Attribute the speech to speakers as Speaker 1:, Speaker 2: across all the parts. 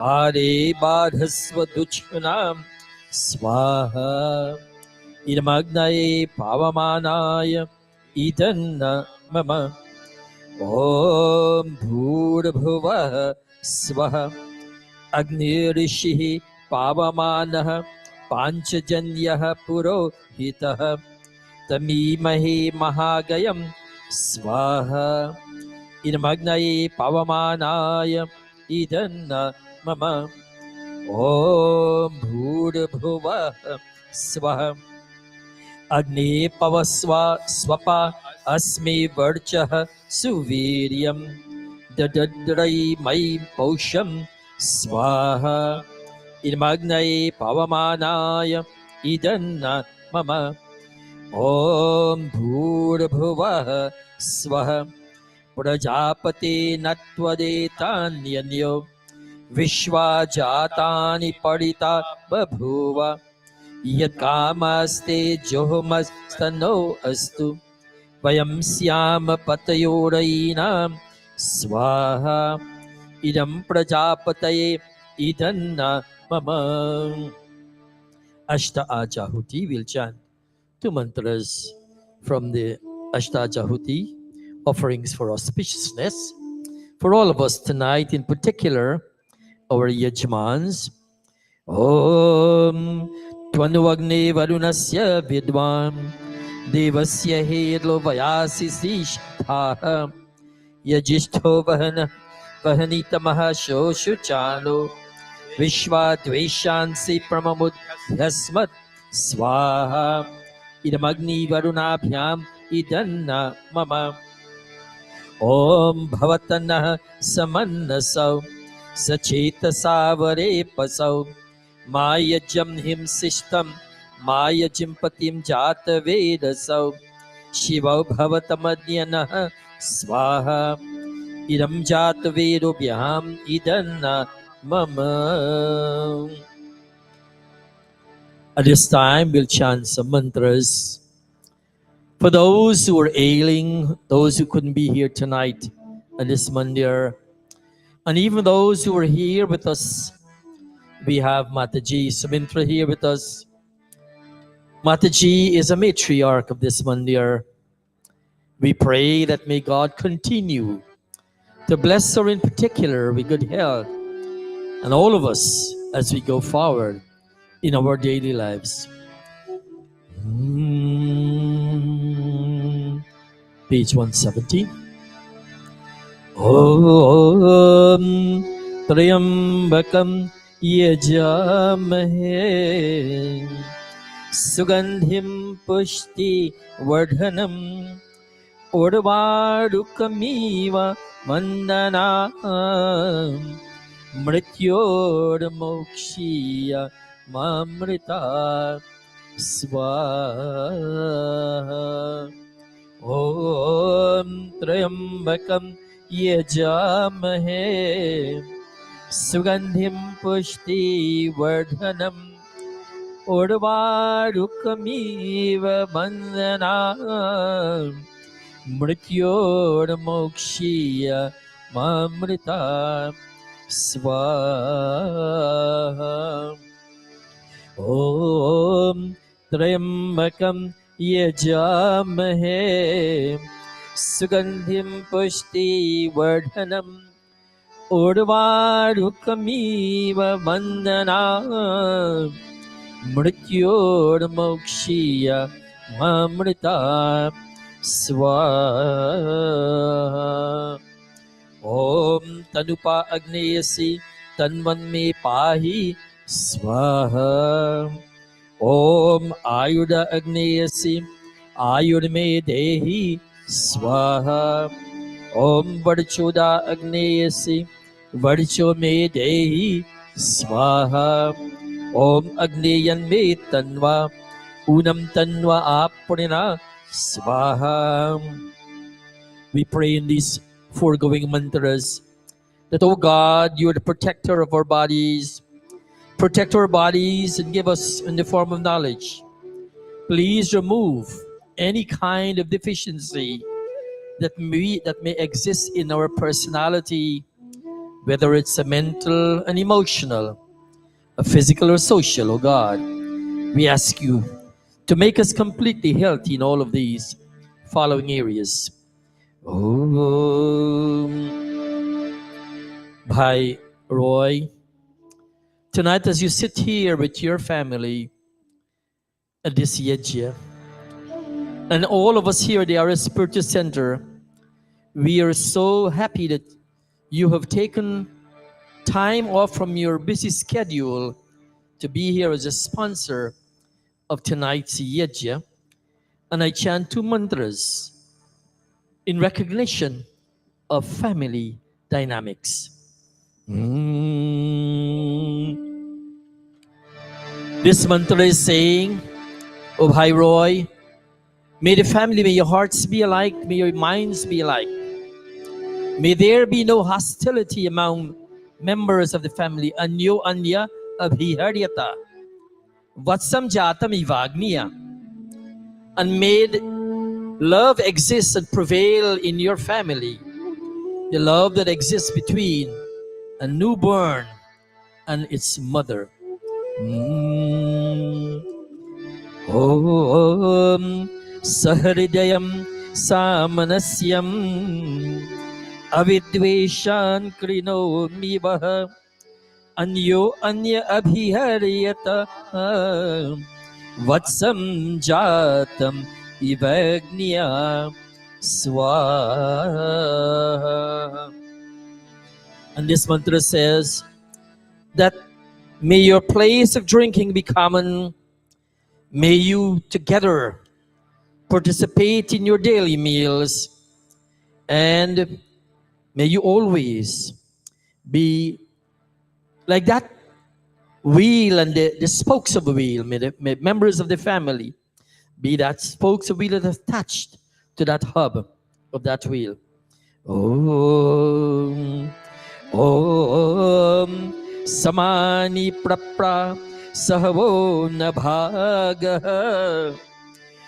Speaker 1: Hare Badhasva Duchkanam Swaha Idamagnaye Pavamanaya Idanna Mama Om Bhurabhuva Swaha Agnirishihi Pavamanaha Panchajanyah Purohitah Tamimahi Mahagayam Swaha Idamagnaye Pavamanaya Idanna Mama Om Bhurabhuva Swaha Agni Pavaswa Swapa Asmi Varchah Suviryam Dadadrai Mai Pausham Swaha Idamagnaye Pavamanaya Idanna Mama Om Bhurabhuva Swaha Prajapati Natvadetanyanyo Vishwa Jatani Parita Babhuva Yat Kamaste Johomastano Astu Vayam Syama Patayorainam Swaha Idam Prajapataye Idanna Mama. Ashta Ajahuti will chant two mantras from the Ashta Ajahuti, offerings for auspiciousness for all of us tonight, in particular our Yajmans. Om Tvanuvagne Varunasya Vidvam Devasya Hedlo Vayasi Sishtha Yajishto Vahanita Mahashoshu Chalo Vishwa Dveshansi Pramamud Yasmat Swaha Idamagni Varunabhyam Idanna Mama Om Bhavatana Samannasau Sacheta Savare Pasau Mayajam Him Sishtam Mayajim Patim Jata Vedasau Shiva Bhavatamadhyana Swaha Idam Jata Vedubhyam Idanna Mama. At this time, we'll chant some mantras for those who are ailing, those who couldn't be here tonight at this mandir, and even those who are here with us. We have Mataji Sumintra here with us. Mataji is a matriarch of this mandir. We pray that may God continue to bless her in particular with good health, and all of us as we go forward in our daily lives. Page 170. Om Trayambakam Yajamahe Sugandhim Pushti Vardhanam Urvarukamiva Mandanam Mrityor Mokshiya Mamrita Swaha. Om Trayambakam Yajamahe Sugandhim Pushti Vardhanam Urvarukamiva Bandhanam Mrityor Mokshiya Mamrita Swaha. Om Trayambakam Yajamahe Sugandhim Pushti Vardhanam Urvarukamiva Bandhanam Mrityor Mokshiya Mamrita Swaha. Om Tanupa Agneyasi Tanvanme Pahi Swaha. Om Ayuda Agneyasi Ayurme Dehi Swaha. Om Varchoda Agneyasi Varcho Me Dehi Swaha. Om Agneyan Me Tanva Unam Tanva Aprina Swaha. We pray in these foregoing mantras that, O God, you are the protector of our bodies. Protect our bodies and give us in the form of knowledge. Please remove any kind of deficiency that may exist in our personality, whether it's a mental and emotional, a physical or social, oh God. We ask you to make us completely healthy in all of these following areas. Bhai Roy, tonight as you sit here with your family at this Yajya, and all of us here at the RS Spiritual Center, we are so happy that you have taken time off from your busy schedule to be here as a sponsor of tonight's Yajya. And I chant 2 mantras in recognition of family dynamics. This mantra is saying, "Oh Bhai Roy, may the family, may your hearts be alike, may your minds be alike. May there be no hostility among members of the family. Anyo anya abhiharyata. Vatsam jatam ivagniya." And may love exist and prevail in your family. The love that exists between a newborn and its mother. Om Sahridayam Samanasyam Avidveshan Krino Mivaha Anyo Anya Abhiharyata Vatsam Jatam Ivagniya Swaha. And this mantra says that may your place of drinking be common. May you together participate in your daily meals. And may you always be like that wheel and the spokes of the wheel. May members of the family be that spokes of wheel that are attached to that hub of that wheel. Om Om Samani Prapra Sahavo Nabhaga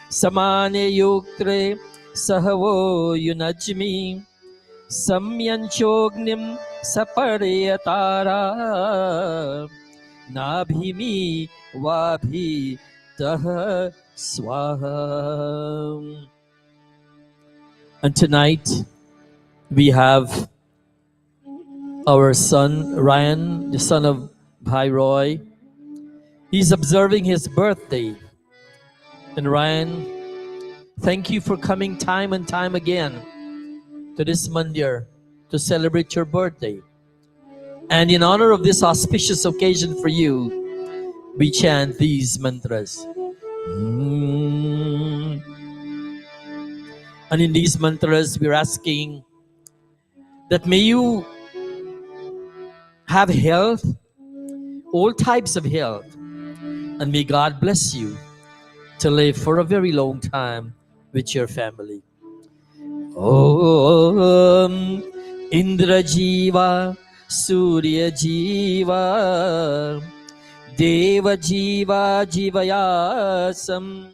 Speaker 1: Samane Yuktre Sahavo Yunajmi Samyanchognim Saparayatara Nabhimi Wabhi Taha Swaha. And tonight we have our son Ryan, the son of Bhai Roy. He's observing his birthday. And Ryan, thank you for coming time and time again to this mandir to celebrate your birthday. And in honor of this auspicious occasion for you, we chant these mantras. And in these mantras, we're asking that may you have health, all types of health, and may God bless you to live for a very long time with your family. Om Indra Jiva Surya Jiva Deva Jiva Jivayasam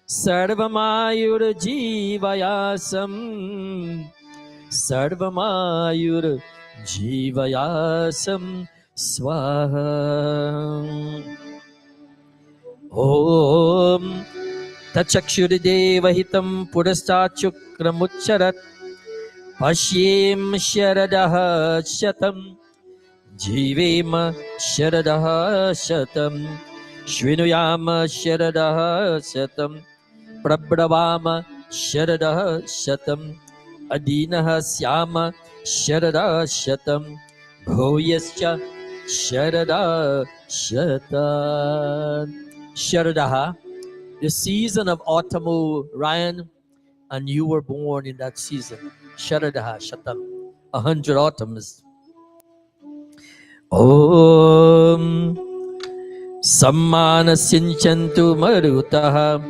Speaker 1: Sarvamayur Jivayasam Sarvamayur Jivayasam Swaha. Om Tachakshuridevahitam Purastachukramucharat Pashyem Sharadaha Shatam Jivema Sharadaha Shatam Shvinuyama Sharadaha Shatam Prabhavama Sharadaha Shatam Adinaha Syama Sharada Shatam Bhoyascha Sharada Shatan. Sharadaha, the season of autumn, Ryan, and you were born in that season. Sharadaha Shatam, 100 autumns. Om Sammana Sinchantu Marutaha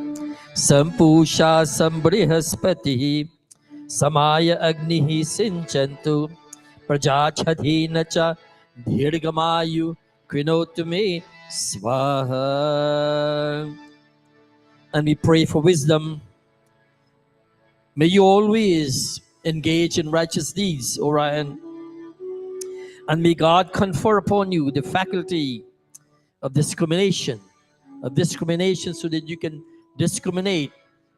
Speaker 1: Sampusha Sambrihaspati Samaya Agnihi Sinchantu Prajachadhinacha Dhirgamayu Krinotume Swaha. And we pray for wisdom. May you always engage in righteous deeds, Orion. And may God confer upon you the faculty of discrimination, so that you can discriminate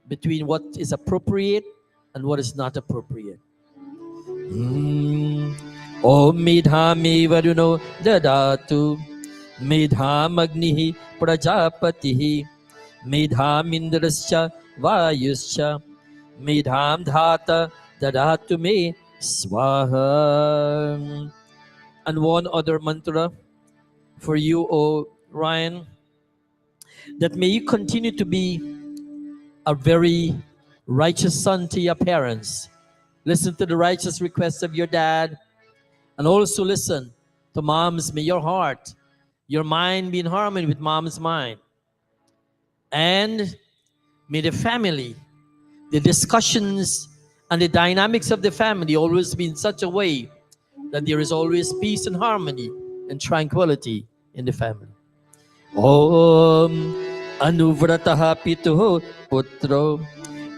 Speaker 1: between what is appropriate and what is not appropriate. Om Midhami Varuno Dadatu Midham Agnihi Prajapatihi Midham Indrascha Vayuscha Midham Dhata Dadatu Me Swaha. And one other mantra for you, O Ryan, that may you continue to be a very righteous son to your parents. Listen to the righteous requests of your dad, and also listen to mom's. May your heart, your mind be in harmony with mom's mind. And may the family, the discussions and the dynamics of the family always be in such a way that there is always peace and harmony and tranquility in the family. Om Anuvrataha Pituho Putro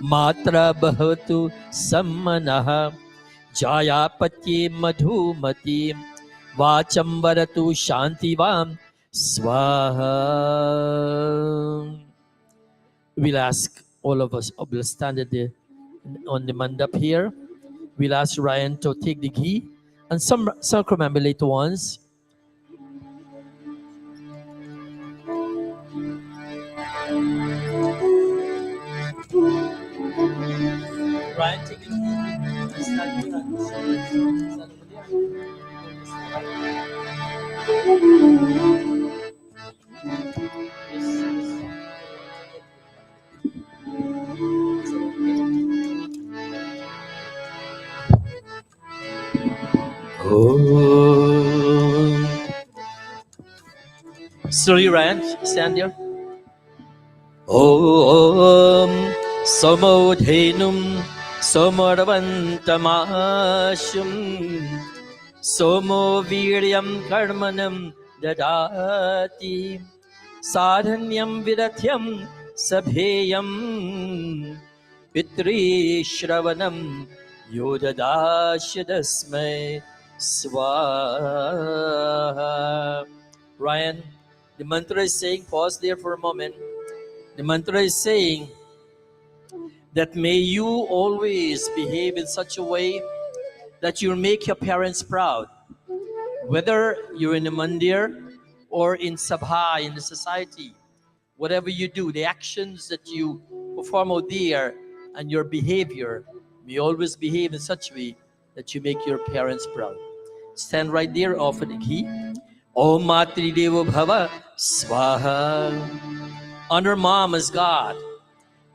Speaker 1: Matra Bhavatu Sammanaha Jayapatye Madhumati Vachamvaratu Shantivam Swaha. We'll ask all of us, we'll stand on the mandap here. We'll ask Ryan to take the ghee and some sacrament ones. Ryan, take it. Stand here. Stand over there. Oh. Sorry, Ryan. Stand there. Om Samodhenum Somarvantamashum Somo Viryam Karmanam Dadati Sadhanyam Vidathyam Sabheyam Pitri Shravanam Yodadashadasmai Swaha. Ryan, the mantra is saying, pause there for a moment. The mantra is saying that may you always behave in such a way that you make your parents proud. Whether you're in a mandir or in sabha, in the society, whatever you do, the actions that you perform out there and your behavior, may always behave in such a way that you make your parents proud. Stand right there, offer the ghee. Om Matri Devo Bhava Swaha. Honor mom as God.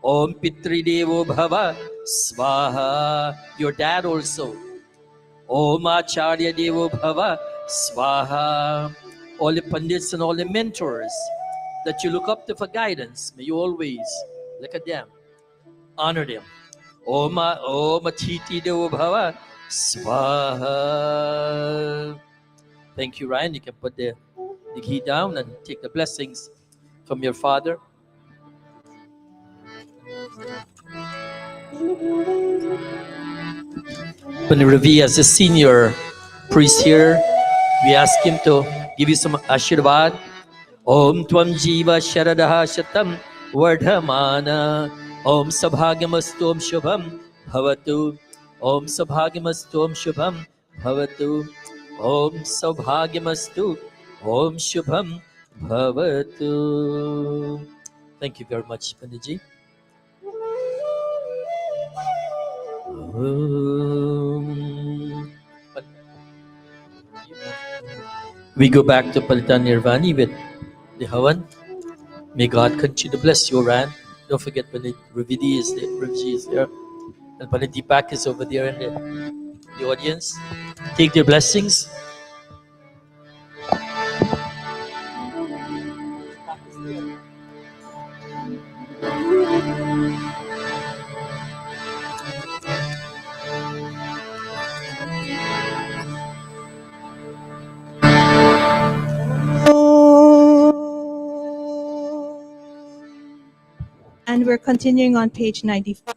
Speaker 1: Om Pitri Devo Bhava Swaha. Your dad also. Om Acharya Devo Bhava Swaha. All the pandits and all the mentors that you look up to for guidance, may you always look at them, honor them. Om Atiti Devo Bhava Swaha. Thank you, Ryan. You can put the ghee down and take the blessings from your father. When Ravi, as a senior priest here, we ask him to give you some ashirvad. Om Tvam Jiva Sharadaha Shatam Vardhamana. Om Sabhagyamastu Om Shubham Bhavatu. Om Sabhagyamastu Om Shubham Bhavatu. Om Sabhagyamastu Om Shubham Bhavatu. Thank you very much, Panditji. We go back to Palitan Nirvani with the Havan. May God continue to bless you, Ran. Don't forget Pandit Ravidi is there, Ravji is there. And Pandit Deepak is over there in the audience. Take their blessings.
Speaker 2: And we're continuing on page 95.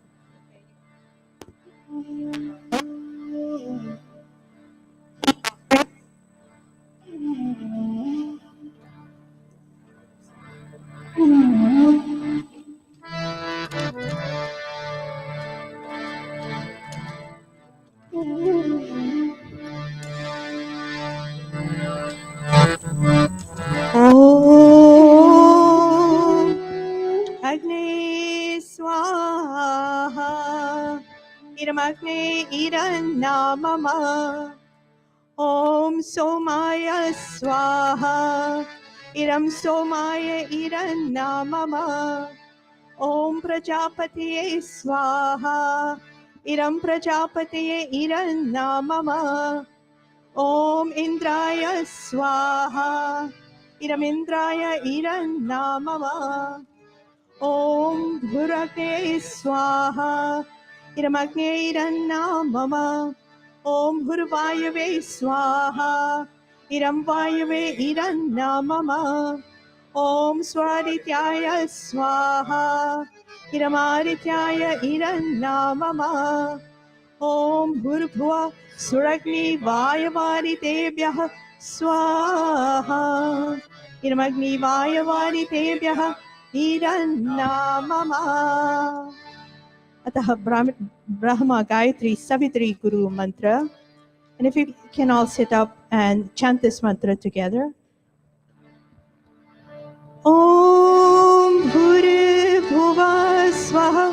Speaker 2: Mama. Om Somaya Swaha. Iram Somaya Iranna Mama. Om Prajapatiye Swaha. Iram Prajapatiye Iranna Mama. Om Indraya Swaha. Iram Indraya Iranna Mama. Om Bhurate Swaha. Iram Agni Iranna Mama. Om Bhurvayave Swaha. Iram Vayave Iranna Mama. Om Swarityaya Swaha. Iram Arityaya Iranna Mama. Om Bhurbhuva Suragni Vayavaritevyah Swaha. Iramagni Vayavaritevyah Iranna Mama. Atah Brahma Gayatri Savitri Guru Mantra. And if you can all sit up and chant this mantra together. Om Bhurbhuva Swaha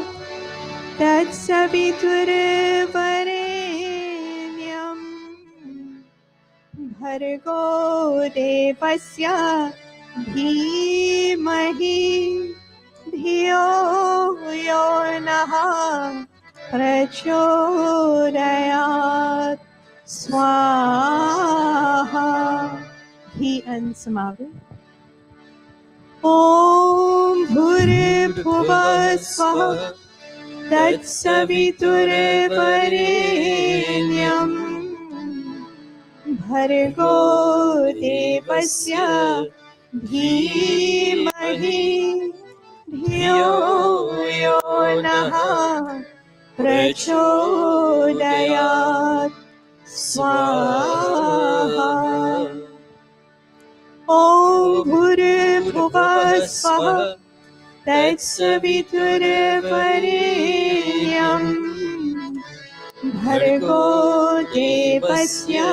Speaker 2: Tatsaviturvarenyam Bhargo Devasya Dhimahi Dhiyo Yonaha Prachodayat Swaha. He and Samadhi. Om Bhuribhuva Swaha Tatsaviturvarenyam Bhargo Devasya Dhimahi Dhiyo Yonaha Prachodayat Swaha. Om Bhuribhuva Swaha Tatsaviturvarenyam Bhargo Devasya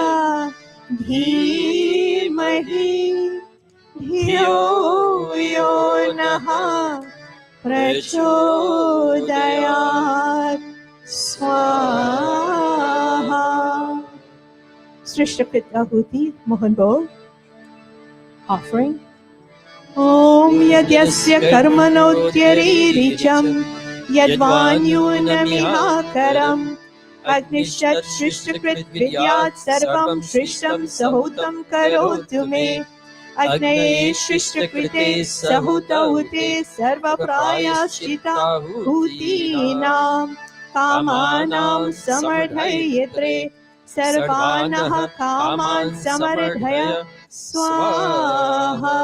Speaker 2: Dhimahi Dhiyo Yonaha Prachodayat Swaha. Srishtakrit Ahuti Mohan Bol. Offering. Om Yadyasya Karmanodhyariricham Yadvanyunamihakaram Agnishat Shrishtakrit Vidyat Sarvam Shrishtam Sahutam Karotu Me Agnaye Shrishtakrite Sahutaute Sarva Prayaschita Hutinam Kamanam Samardhayatre Sarvanaha Kaman Samardhaya Swaha.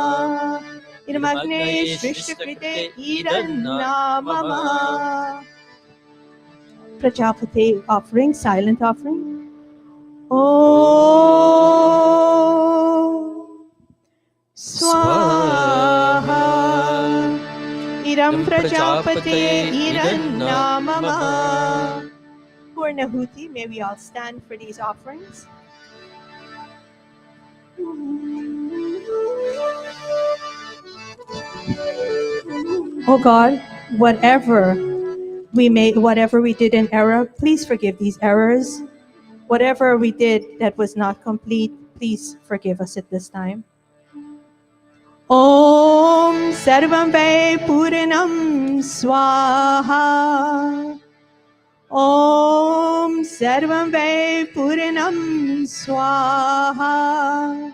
Speaker 2: Irmagne Shrishtakrite Iranna Mama. Prajapati offering, silent offering. Om Swaha. Iram Prajapati Iranna Mama. Purnahuti, may we all stand for these offerings. Oh God, whatever we did in error, please forgive these errors. Whatever we did that was not complete, please forgive us at this time. Om Sarvam Ve Puranam Swaha. Om Sarvam Ve Puranam Swaha.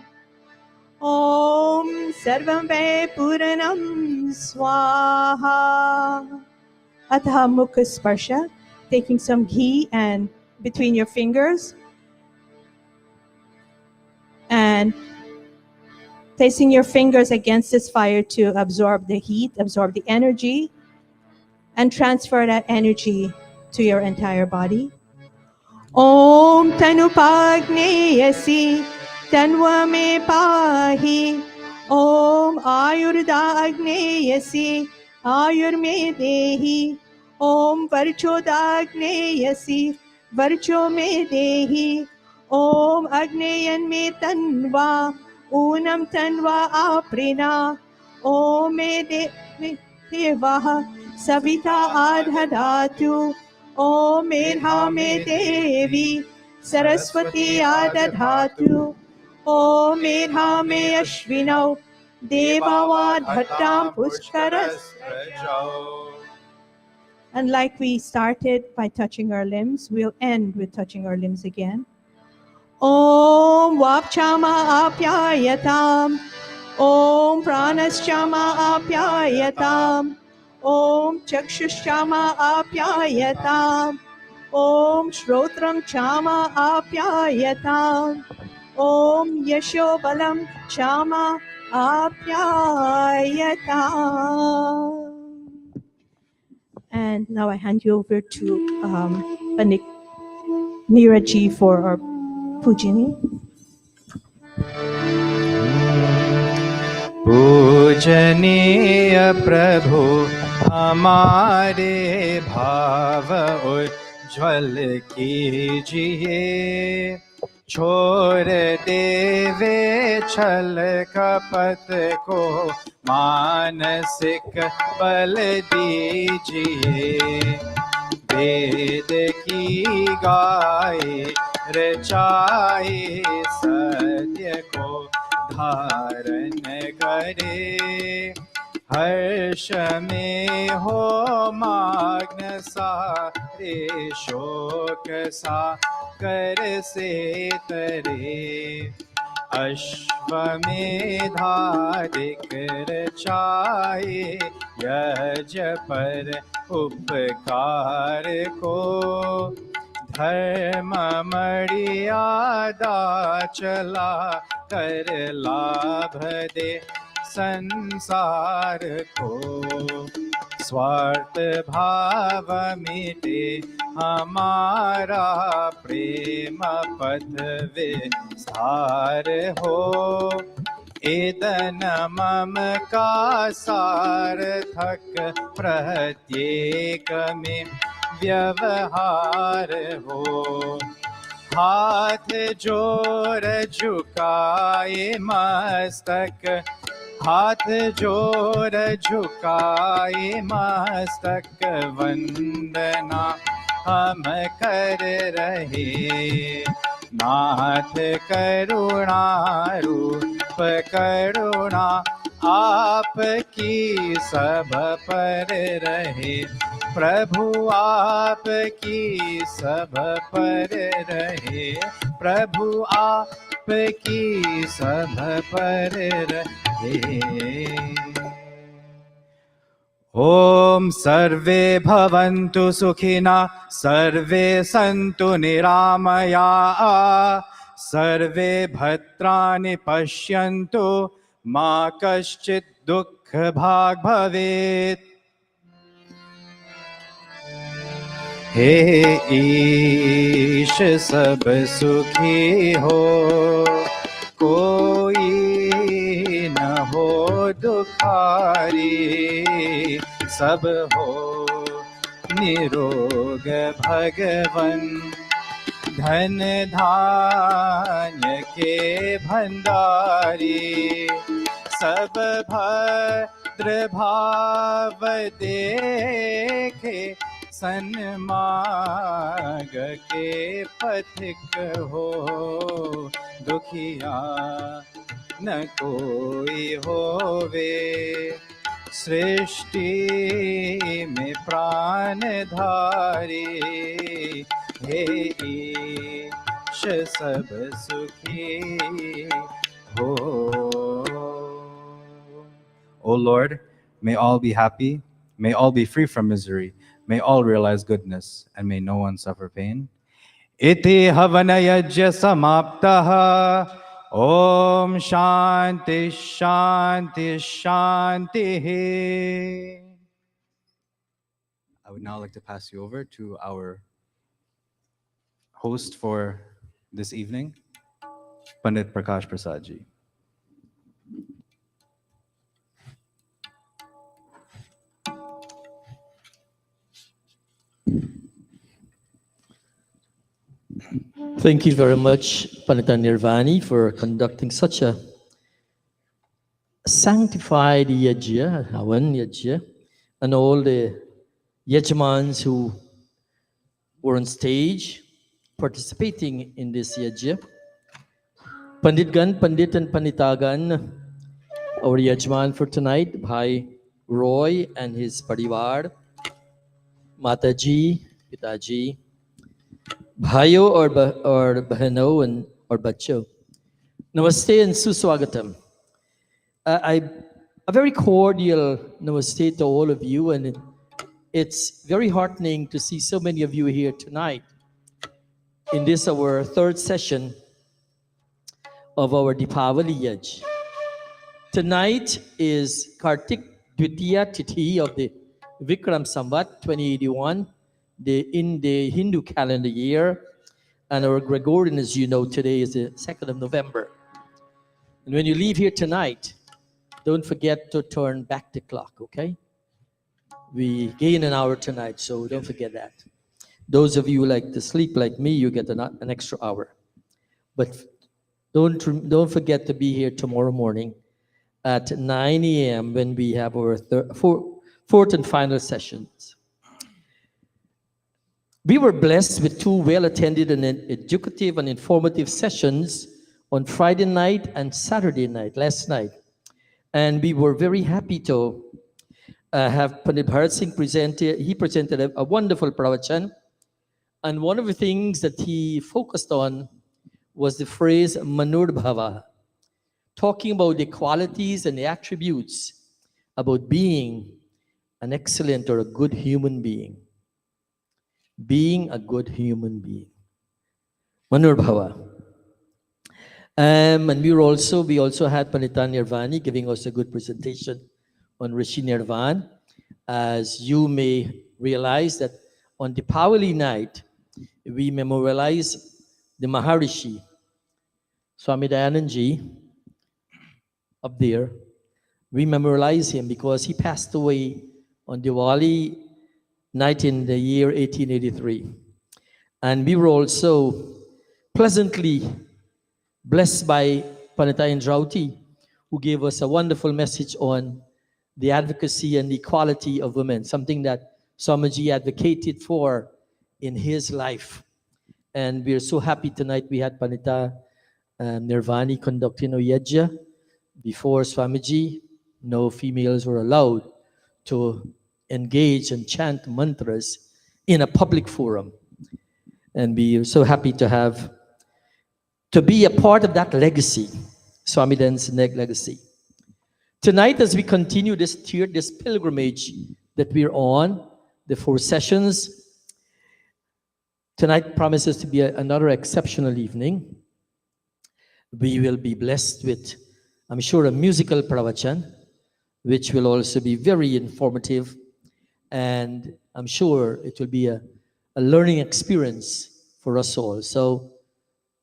Speaker 2: Om Sarvam Ve Puranam Swaha. Atha Mukha Sparsha, taking some ghee and between your fingers and placing your fingers against this fire to absorb the heat, absorb the energy, and transfer that energy to your entire body. Om Tanupagneyasi Tanva Me Pahi. Om Ayurda Agneyasi Ayur Me Dehi. Om Varchoda Agneyasi Varcho Me Dehi. Om Agneyan Me Tanva Unam Tanva Aprina. Om Me Devaha Savita Adhadatu. Om Medha Me Devi Saraswati आदधातु Om मेधामे अश्विनौ देवावाधत्तां पुष्करस्रजौ. And like we started by touching our limbs, we'll end with touching our limbs again. Om Vapchama Apyayatam. Om Pranashchama Apyayatam. Om Chakshushchama Apyayatam. Om Shrotram Chama Apyayatam. Om Yashobalam Chama Apyayatam. And now I hand you over to Panik Neeraji for our Pujini.
Speaker 3: पूजनीय प्रभु हमारे भाव उज्ज्वल कीजिए, छोड़ देवे छल कपट को मानसिक बल दीजिए। वेद की गाए रचाए सत्य को धारण करे, हर्ष में हो मग्न सारे शोक सागर से तरे। अश्वमेधाधिक रचाए यज पर उपकार को, धर्म मर्यादा चला कर लाभ दे संसार को। स्वार्थ भाव मिटे हमारा प्रेम पथ विस्तार हो, एदन मम का सार्थक प्रत्येक में व्यवहार हो। हाथ जोड़ झुकाए मस्तक, हाथ जोड़ झुकाए मस्तक, वंदना हम कर रहे। नाथ करुणा रूप करुणा आपकी सब पर रहे, प्रभु आपकी सब पर रहे, प्रभु आपकी सब पर रहे। ओम सर्वे भवन्तु सुखिना, सर्वे सन्तु निरामया, सर्वे भद्राणि पश्यन्तु, मा कश्चित् दुःख भाग् भवेत्। हे ईश सब सुखी हो, कोई न हो दुखारी, सब हो निरोग भगवन। धन धान्य के भंडारी, सब भद्र भाव देखे, सन्मार्ग के पथिक हो। दुखिया न कोई होवे, सृष्टि में प्राणधारी। हे ईश सब सुखी हो। O Lord, may all be happy, may all be free from misery, may all realize goodness, and may no one suffer pain. Iti havana yajya samaptaha. Om Shanti Shanti Shanti. I would now like to pass you over to our host for this evening, Pandit Prakash Prasad ji.
Speaker 1: Thank you very much, Pandita Nirvani, for conducting such a sanctified yajya, Havan yajya, and all the yajmans who were on stage participating in this yajna. Panditgan, Pandit and Panditagan, our yajman for tonight, Bhai Roy and his parivar, Mataji, Pitaji, Bhayo or Bahano and or Bacho. Namaste and Suswagatam. A very cordial namaste to all of you, and it's very heartening to see so many of you here tonight in this our third session of our Deepaawalee Yajya. Tonight is Kartik Dwitiya Tithi of the Vikram Samvat 2081, in the Hindu calendar year, and our Gregorian, as you know, today is the 2nd of November. And when you leave here tonight, don't forget to turn back the clock, okay? We gain an hour tonight, so don't forget that. Those of you who like to sleep like me, you get an extra hour. But don't forget to be here tomorrow morning at 9 a.m. when we have our fourth and final sessions. We were blessed with two well-attended and educative and informative sessions on Friday night and Saturday night, last night. And we were very happy to have Pandit Bharat Singh presented. He presented a wonderful pravachan. And one of the things that he focused on was the phrase Manurdhava, talking about the qualities and the attributes about being an excellent or a good human being. Being a good human being. Manurdhava. And we also had Panita Nirvani giving us a good presentation on Rishi Nirvan. As you may realize that on Deepawali night, we memorialize the Maharishi, Swami Dayanandji, up there. We memorialize him because he passed away on Diwali night in the year 1883. And we were also pleasantly blessed by Panita Indrauti, who gave us a wonderful message on the advocacy and equality of women, something that Swamiji advocated for in his life. And we're so happy tonight we had Panita Nirvani conducting a yajna. Before Swamiji, no females were allowed to engage and chant mantras in a public forum. And we are so happy to be a part of that legacy, Swami Dayanand's legacy. Tonight, as we continue this pilgrimage that we're on, the 4 sessions, tonight promises to be another exceptional evening. We will be blessed with, I'm sure, a musical pravachan, which will also be very informative, and I'm sure it will be a learning experience for us all. So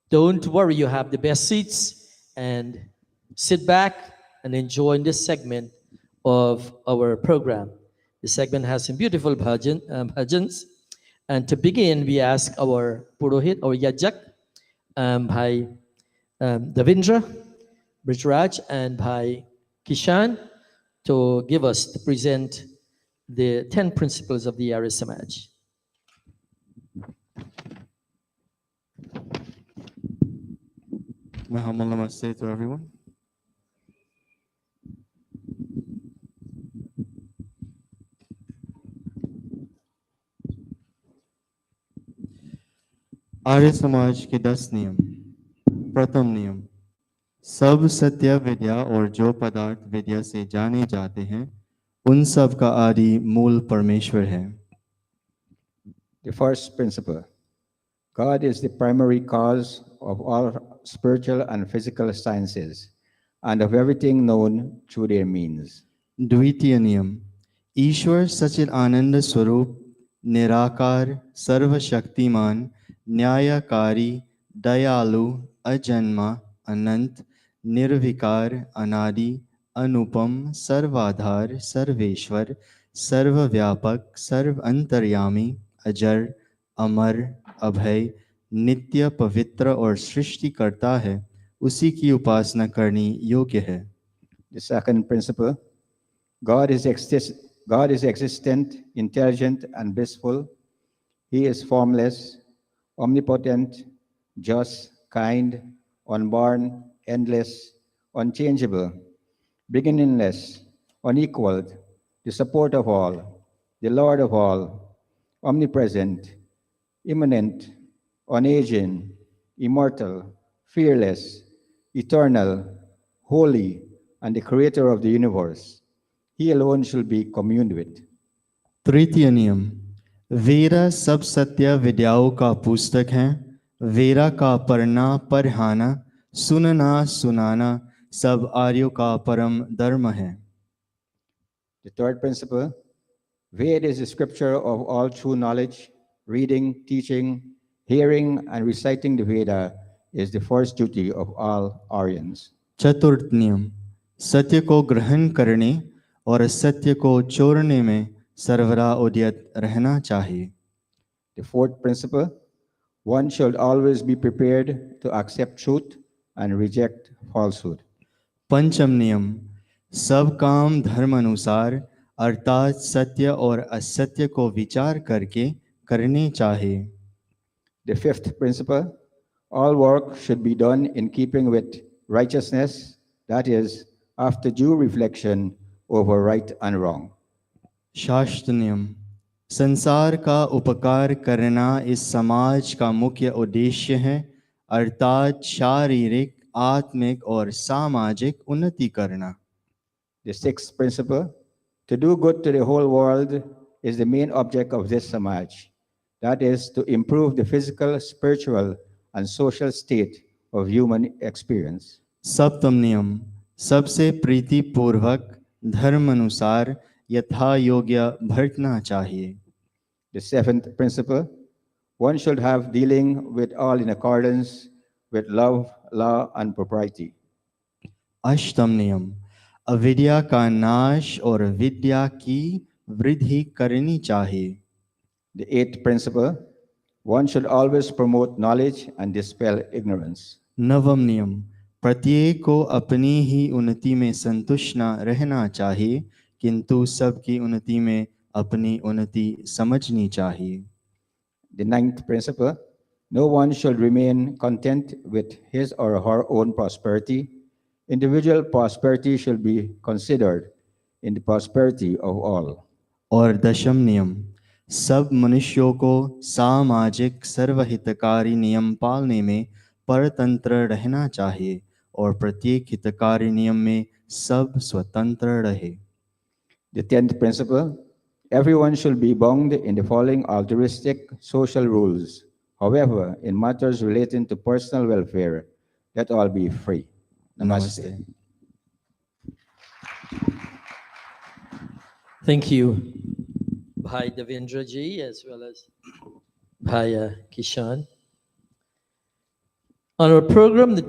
Speaker 1: don't worry, you have the best seats, and sit back and enjoy this segment of our program. The segment has some beautiful bhajans. And to begin, we ask our Purohit, our Yajak, Bhai Davindra, Brijraj, and Bhai Kishan to present the 10 principles of the Arya Samaj.
Speaker 4: Namaste to everyone. Arya Samaj के 10 नियम। प्रथम नियम, सब सत्य विद्या और जो पदार्थ विद्या से जाने जाते हैं उन सब का आदि मूल परमेश्वर है।
Speaker 5: The first principle, God is the primary cause of all spiritual and physical sciences and of everything known through their means.
Speaker 4: द्वितीय नियम, ईश्वर सच्चिद आनंद स्वरूप निराकार सर्वशक्तिमान न्यायकारी दयालु अजन्मा अनंत निर्विकार अनादि अनुपम सर्वाधार सर्वेश्वर सर्वव्यापक सर्व अंतर्यामी अजर अमर अभय नित्य पवित्र और सृष्टिकर्ता है, उसी की उपासना करनी योग्य है।
Speaker 5: The second principle, God is existent, intelligent, and blissful. He is formless, omnipotent, just, kind, unborn, endless, unchangeable, beginningless, unequaled, the support of all, the Lord of all, omnipresent, immanent, unaging, immortal, fearless, eternal, holy, and the creator of the universe. He alone shall be communed with.
Speaker 4: तृतीय नियम, vera सब सत्य विद्याओं का पुस्तक है। Vera का पढ़ना पढ़ाना, सुनना सुनाना सब आर्यों का परम धर्म है।
Speaker 5: The third principle, Ved is the scripture of all true knowledge. Reading, teaching, hearing, and reciting the Veda is the first duty of all Aryans.
Speaker 4: चतुर्थ नियम, सत्य को ग्रहण करने और सत्य को छोड़ने में सर्वदा उद्यत रहना चाहिए।
Speaker 5: The fourth principle, one should always be prepared to accept truth and reject falsehood.
Speaker 4: पंचम नियम, सब काम धर्म अनुसार अर्थात सत्य और असत्य को विचार करके करने चाहिए।
Speaker 5: The fifth principle, all work should be done in keeping with righteousness, that is, after due reflection over right and wrong.
Speaker 4: शास्त्र नियम, संसार का उपकार करना इस समाज का मुख्य उद्देश्य है, अर्थात शारीरिक, आत्मिक और सामाजिक उन्नति करना।
Speaker 5: The sixth principle, to do good to the whole world is the main object of this Samaj. That is, to improve the physical, spiritual, and social state of human experience.
Speaker 4: सप्तम नियम, सबसे प्रीति पूर्वक धर्म अनुसार यथा योग्य बरतना चाहिए।
Speaker 5: The seventh principle, one should have dealing with all in accordance with love, law, and propriety.
Speaker 4: अष्टम नियम, अविद्या का नाश और विद्या की वृद्धि करनी चाहिए।
Speaker 5: The eighth principle, one should always promote knowledge and dispel ignorance.
Speaker 4: नवम नियम, प्रत्येक को अपनी ही उन्नति में संतुष्ट न रहना चाहिए, किंतु सबकी उन्नति में अपनी उन्नति समझनी चाहिए।
Speaker 5: The ninth principle, no one should remain content with his or her own prosperity. Individual prosperity should be considered in the prosperity of all.
Speaker 4: और दशम नियम, सब मनुष्यों को सामाजिक सर्वहितकारी नियम पालने में परतंत्र रहना चाहिए और प्रत्येक हितकारी नियम में सब स्वतंत्र रहे।
Speaker 5: The 10th principle, everyone should be bound in the following altruistic social rules. However, in matters relating to personal welfare, let all be free. Namaste.
Speaker 1: Thank you, Bhai Devendra ji, as well as Bhai Kishan. On our program that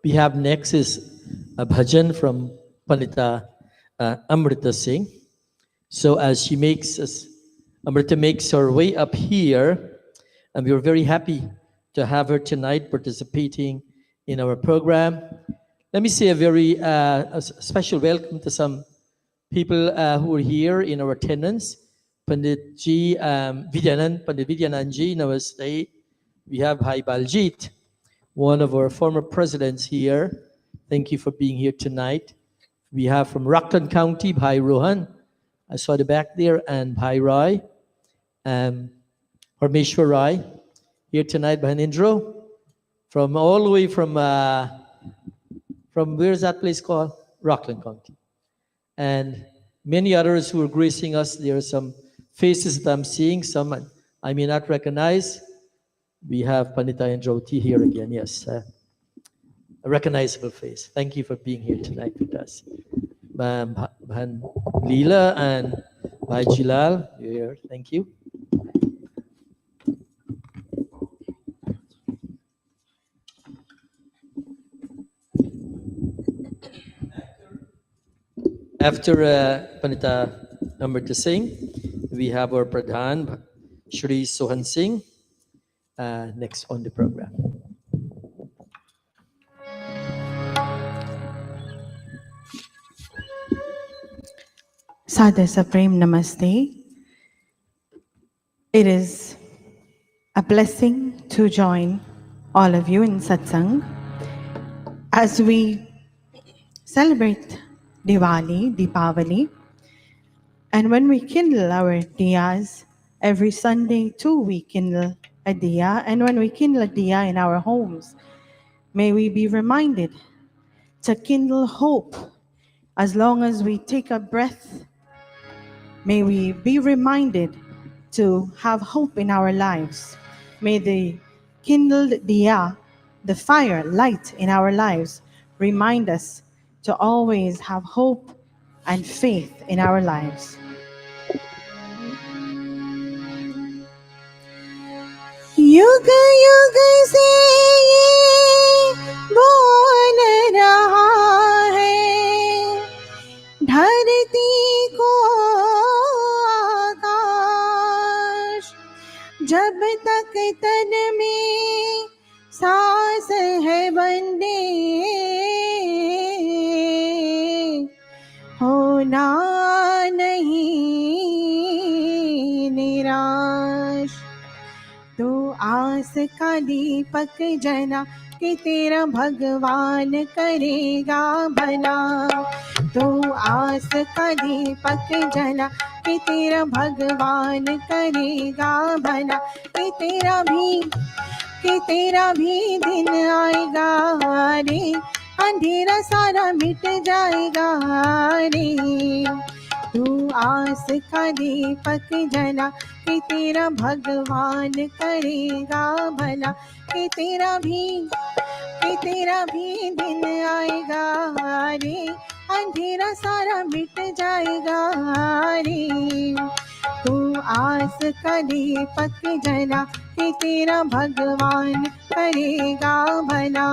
Speaker 1: we have next is a bhajan from Pandita Amrita Singh. So as she makes us, Amrita makes her way up here, and we are very happy to have her tonight participating in our program. Let me say a very a special welcome to some people who are here in our attendance. Pandit Ji, Pandit Vidyanand Ji, Namaste. We have Bhai Baljit, one of our former presidents here. Thank you for being here tonight. We have from Rockland County, Bhai Rohan. I saw the back there, and Bhai Rai, Parmeshwar Rai, here tonight, Bhai Nindro, from all the way from where's that place called? Rockland County. And many others who are gracing us. There are some faces that I'm seeing, some I may not recognize. We have Pandita Androti here again, yes. A recognizable face. Thank you for being here tonight with us. Bhan Leela and Bhai Jilal, you're here. Thank you. After Pandita Amrita Singh, we have our Pradhan, Shri Sohan Singh, next on the program.
Speaker 2: Sada Supreme Namaste. It is a blessing to join all of you in satsang as we celebrate Deepavali. And when we kindle our diyas, every Sunday too we kindle a diya. And when we kindle a diya in our homes, may we be reminded to kindle hope as long as we take a breath. May we be reminded to have hope in our lives. May the kindled diya, the fire, light in our lives, remind us to always have hope and faith in our lives. युग युग से ये बोल रहा है धरती को आकाश जब तक तन में सांस है बंदे होना नहीं निराश तो आस का दीपक जना कि तेरा भगवान करेगा भला तो आस का दीपक जना कि तेरा भगवान करेगा भला कि तेरा भी दिन आएगा रे अंधेरा सारा मिट जाएगा रे तू आस का दीपक जना कि तेरा भगवान करेगा भला कि तेरा भी दिन आएगा रे अंधेरा सारा मिट जाएगा रे तू आस का दीपक जना कि तेरा भगवान करेगा भला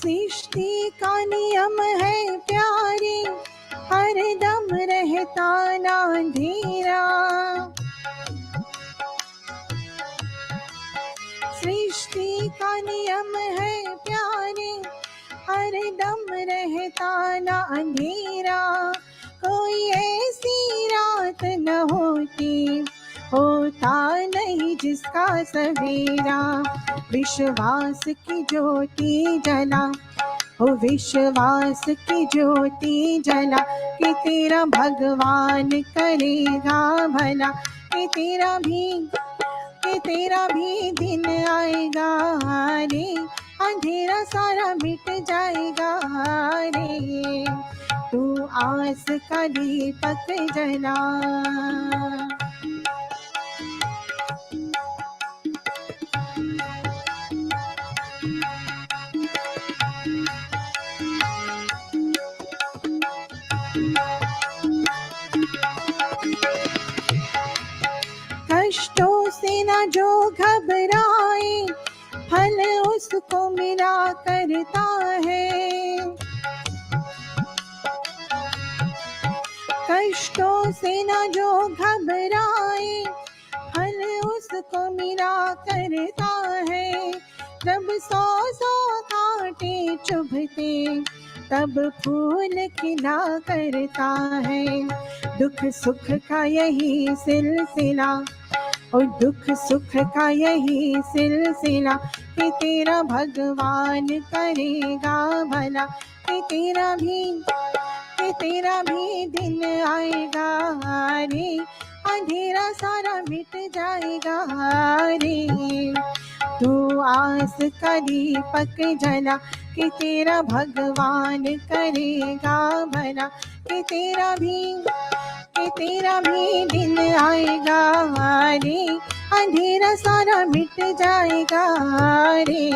Speaker 2: सृष्टि का नियम है प्यारी हर दम रहता ना अंधेरा सृष्टि का नियम है प्यारी हर दम रहता ना अंधेरा कोई ऐसी रात न होता नहीं जिसका सवेरा विश्वास की ज्योति जला हो विश्वास की ज्योति जला कि तेरा भगवान करेगा भला कि तेरा भी दिन आएगा रे अंधेरा सारा मिट जाएगा रे तू आस का दीपक जला कष्टों से ना जो घबराए फल उसको मिला करता है कष्टों से ना जो घबराए फल उसको मिला करता है जब 100 कांटे चुभते तब फूल खिला करता है दुख सुख का यही सिलसिला और दुख सुख का यही सिलसिला कि तेरा भगवान करेगा भला कि तेरा भी दिन आएगा रे अंधेरा सारा मिट जाएगा रे तू आस का दीपक जला कि तेरा भगवान करेगा भला कि तेरा भी दिन आएगा रे अंधेरा सारा मिट जाएगा रे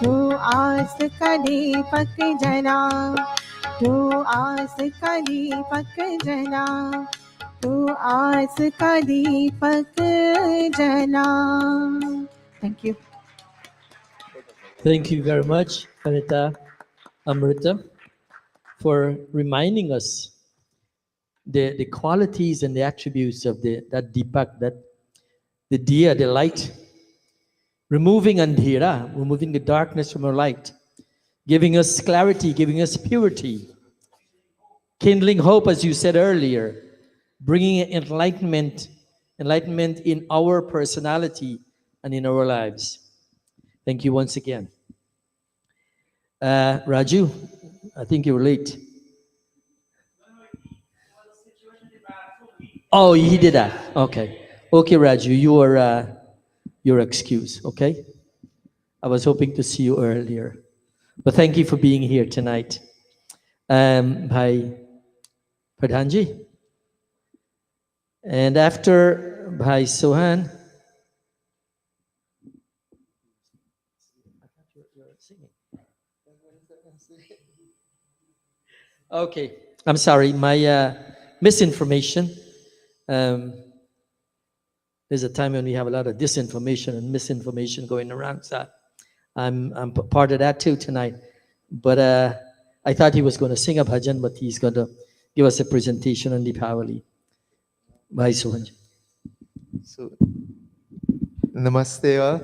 Speaker 2: तू आस का दीपक जला तू आस का दीपक जला तू आस का दीपक जला thank you
Speaker 1: Thank you very much, Anita Amrita, for reminding us the qualities and the attributes of that Deepak, that the diya, the light, removing andhera, removing the darkness from our light, giving us clarity, giving us purity, kindling hope, as you said earlier, bringing enlightenment in our personality and in our lives. Thank you once again. Raju, I think you were late. Oh, he did that. Okay. Okay, Raju, you are your excuse, okay? I was hoping to see you earlier. But thank you for being here tonight. Bhai Pradhanji. And after Bhai Sohan. Okay, I'm sorry, my misinformation. There's a time when we have a lot of disinformation and misinformation going around. So I'm part of that too tonight. But I thought he was going to sing a bhajan, but he's going to give us a presentation on Deepavali. Bhai Sohan.
Speaker 6: So, namaste all.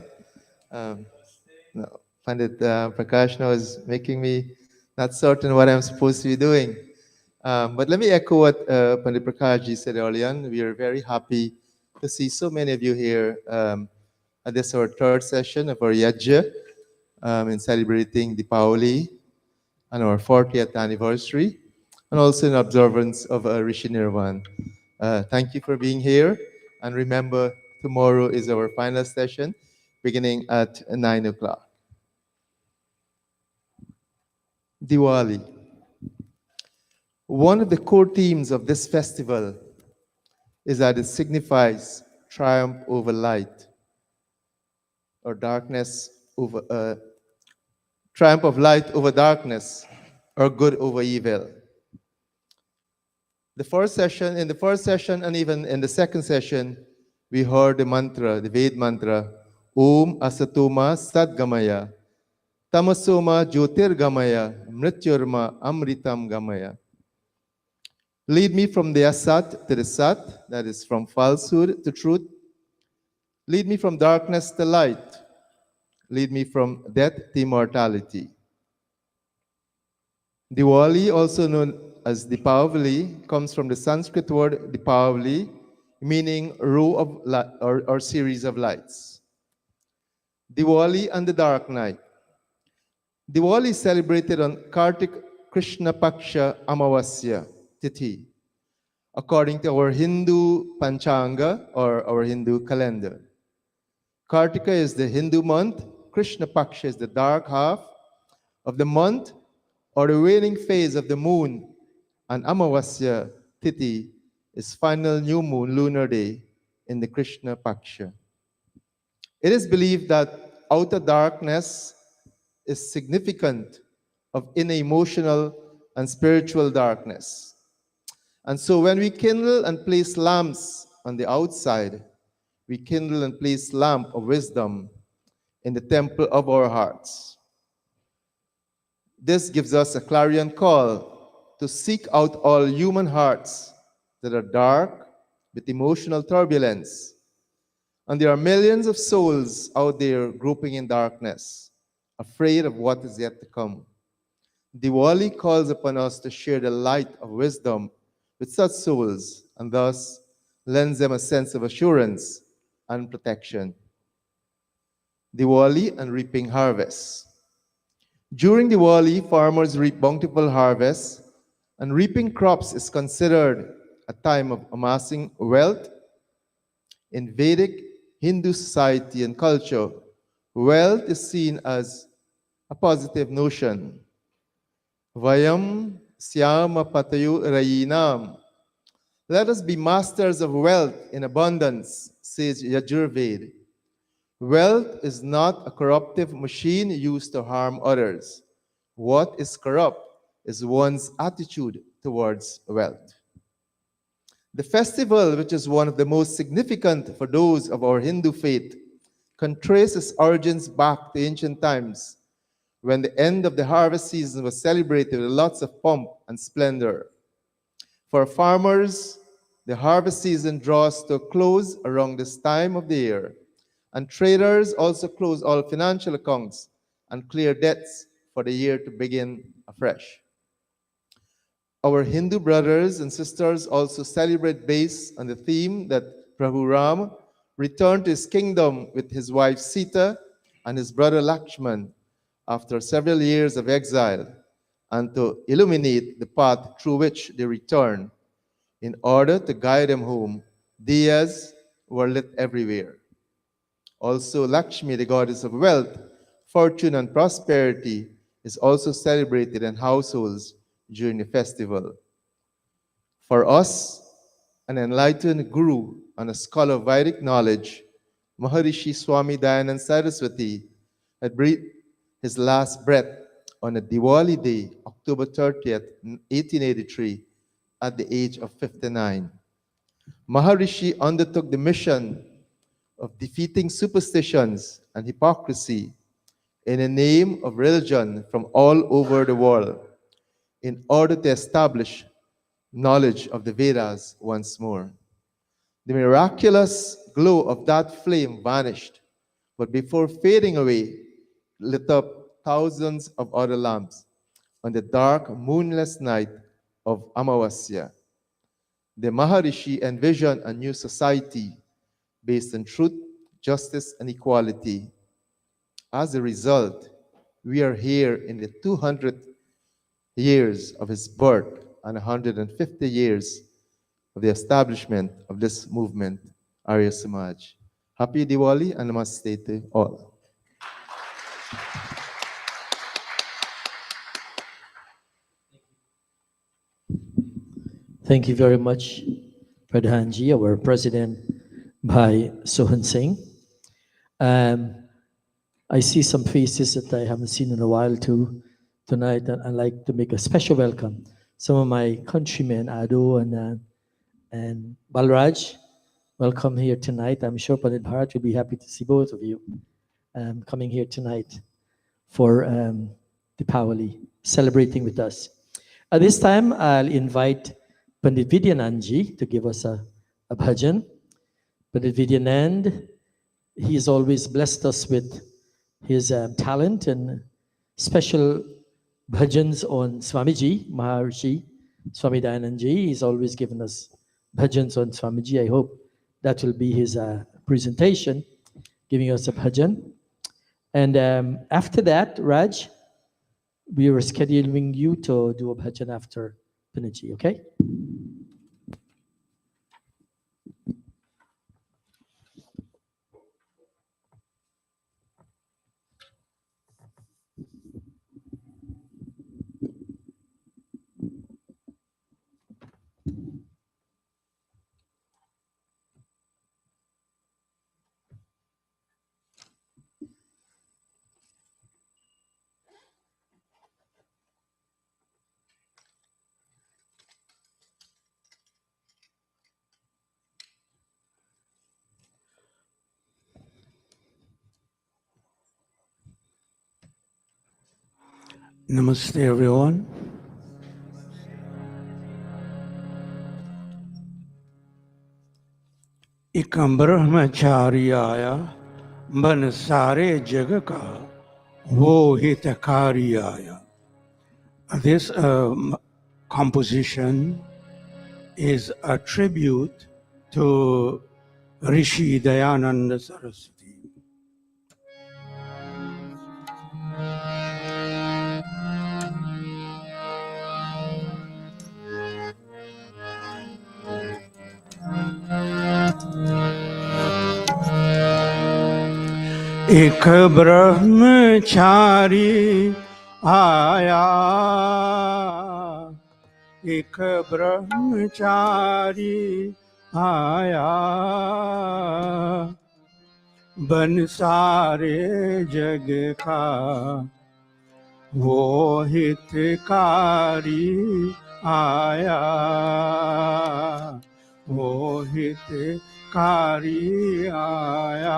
Speaker 6: No, Pandit Prakash now is making me not certain what I'm supposed to be doing. But let me echo what Pandit Prakash ji said earlier on. We are very happy to see so many of you here at this our third session of our Yajya in celebrating Deepavali and our 40th anniversary, and also in observance of Rishi Nirvan. Thank you for being here, and remember, tomorrow is our final session, beginning at 9 o'clock. Diwali. One of the core themes of this festival is that it signifies triumph over light, or darkness over triumph of light over darkness, or good over evil. In the first session, and even in the second session, we heard the mantra, the Ved mantra, Om Asatoma Sadgamaya, Tamasoma Jyotirgamaya, Mrityurma Amritam Gamaya. Lead me from the Asat to the Sat, that is from falsehood to truth. Lead me from darkness to light. Lead me from death to immortality. Diwali, also known as Deepavali, comes from the Sanskrit word Deepavali, meaning row of or series of lights. Diwali and the dark night. Diwali is celebrated on Kartik Krishna Paksha Amavasya Tithi, according to our Hindu Panchanga or our Hindu calendar. Kartika is the Hindu month, Krishna Paksha is the dark half of the month or the waning phase of the moon, and Amavasya Tithi is final new moon lunar day in the Krishna Paksha. It is believed that outer darkness is significant of inner emotional and spiritual darkness. And so when we kindle and place lamps on the outside, we kindle and place lamp of wisdom in the temple of our hearts. This gives us a clarion call to seek out all human hearts that are dark with emotional turbulence. And there are millions of souls out there groping in darkness, afraid of what is yet to come. Diwali calls upon us to share the light of wisdom with such souls, and thus lends them a sense of assurance and protection. Diwali and reaping harvests. During Diwali, farmers reap bountiful harvests, and reaping crops is considered a time of amassing wealth. In Vedic Hindu society and culture, wealth is seen as a positive notion. Vayam Syama Patayu Rayinam. Let us be masters of wealth in abundance, says Yajurveda. Wealth is not a corruptive machine used to harm others. What is corrupt is one's attitude towards wealth. The festival, which is one of the most significant for those of our Hindu faith, can trace its origins back to ancient times, when the end of the harvest season was celebrated with lots of pomp and splendor. For farmers, The harvest season draws to a close around this time of the year, and traders also close all financial accounts and clear debts for the year to begin afresh. Our Hindu brothers and sisters also celebrate based on the theme that Prabhu Ram returned to his kingdom with his wife Sita and his brother Lakshman after several years of exile, and to illuminate the path through which they return. In order to guide them home, diyas were lit everywhere. Also, Lakshmi, the goddess of wealth, fortune, and prosperity, is also celebrated in households during the festival. For us, an enlightened guru and a scholar of Vedic knowledge, Maharishi Swami Dayanand Saraswati had breathed his last breath on a Diwali day, October 30th, 1883, at the age of 59. Maharishi undertook the mission of defeating superstitions and hypocrisy in the name of religion from all over the world in order to establish knowledge of the Vedas once more. The miraculous glow of that flame vanished, but before fading away, lit up thousands of other lamps on the dark, moonless night of Amavasya. The Maharishi envisioned a new society based on truth, justice, and equality. As a result, we are here in the 200th years of his birth and 150 years of the establishment of this movement, Arya Samaj. Happy Diwali and Namaste to all.
Speaker 1: Thank you very much, Pradhanji, our president, Bhai Sohan Singh. I see some faces that I haven't seen in a while too tonight, and I'd like to make a special welcome. Some of my countrymen, Ado and Balraj, welcome here tonight. I'm sure Pandit Bharat will be happy to see both of you coming here tonight for Deepawali, celebrating with us. At this time, I'll invite Pandit Vidyanandji to give us a bhajan. Pandit Vidyanand, he has always blessed us with his talent and special bhajans on Swamiji, Maharishi Swami Dayanandji. He's always given us bhajans on Swamiji. I hope that will be his presentation, giving us a bhajan. And after that, Raj, we were scheduling you to do a bhajan after Pinaji, okay?
Speaker 7: Namaste, everyone. एक ब्रह्मचारी आया बन सारे जग का वो हितकारी आया. This composition is a tribute to Rishi Dayananda Saraswati. एक ब्रह्मचारी आया, एक ब्रह्मचारी आया, बन सारे जग का वो हितकारी आया, वो हितकारी आया.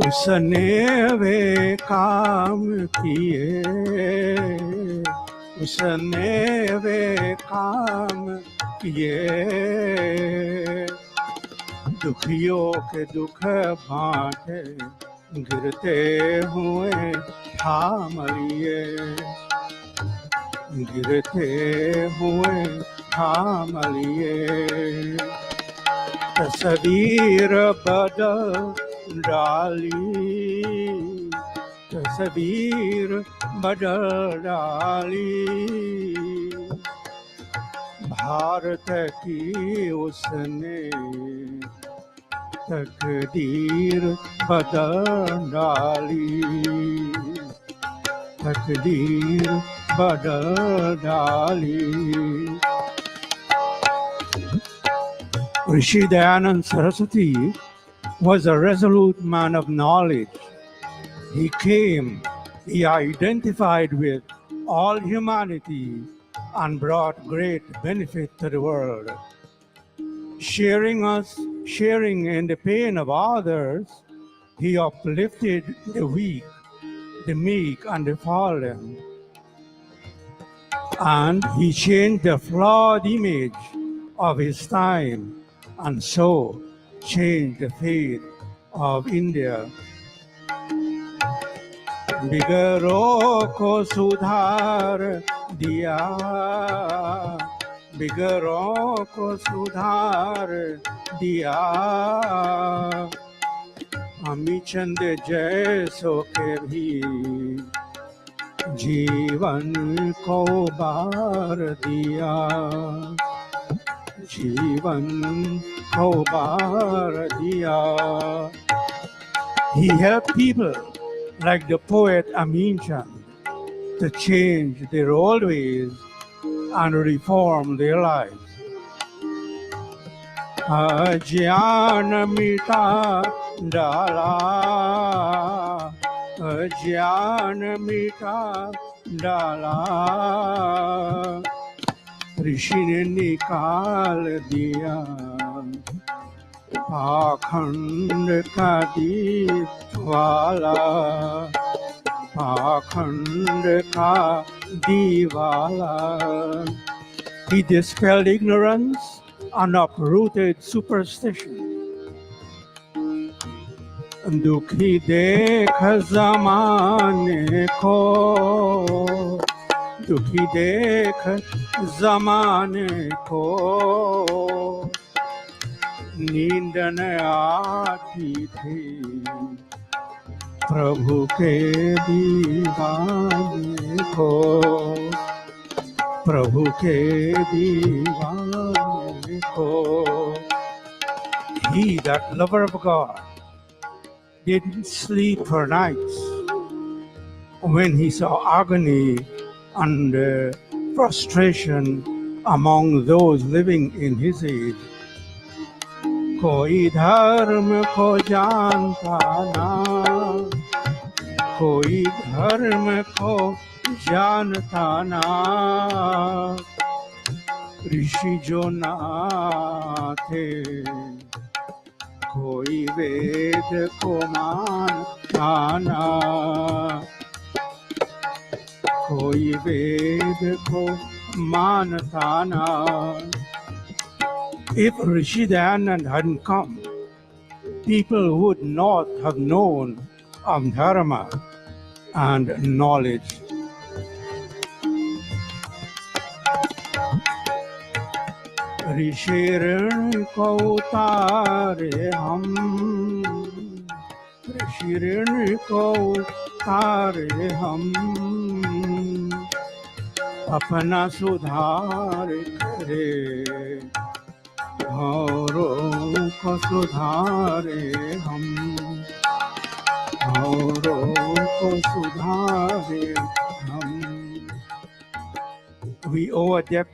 Speaker 7: उसने वे काम किए, उसने वे काम किए, दुखियों के दुख बांटे, गिरते हुए थाम लिए, गिरते हुए थाम लिए। तस्वीर बदल डाली, तस्वीर बदल डाली, भारत की उसने तकदीर बदल डाली, तकदीर बदल डाली। Rishi Dayanand Saraswati was a resolute man of knowledge. He came, he identified with all humanity and brought great benefit to the world. Sharing in the pain of others, he uplifted the weak, the meek, and the fallen. And he changed the flawed image of his time and so changed the fate of India. बिगड़ों को सुधार दिया, बिगड़ों को सुधार दिया, अमीचंद जैसों के भी जीवन को बार दिया, जीवन को बार दिया. He helped people like the poet Amin Chand to change their old ways and reform their lives. अज्ञान मिटा डाला, अज्ञान मिटा डाला, ऋषि ने निकाल दिया पाखंड का दीवाला, पाखंड का दीवाला. He dispelled ignorance and uprooted superstition. दुखी देख ज़माने को, दुखी देख ज़माने को, नींद न आती थी प्रभु के दीवाने को, प्रभु के दीवाने को. He, that lover of God, didn't sleep for nights when he saw agony and frustration among those living in his age. कोई धर्म को जानता ना, कोई धर्म को जानता ना, ऋषि जो ना थे, कोई वेद को मानता ना, कोई वेद को मानता ना. If Rishi Dayanand hadn't come, people would not have known of dharma and knowledge. ऋषि ऋण को उतारे हम, ऋषि ऋण को उतारे हम, अपना सुधार करे, औरों को सुधारे हम, औरों को सुधारे हम. We owe a debt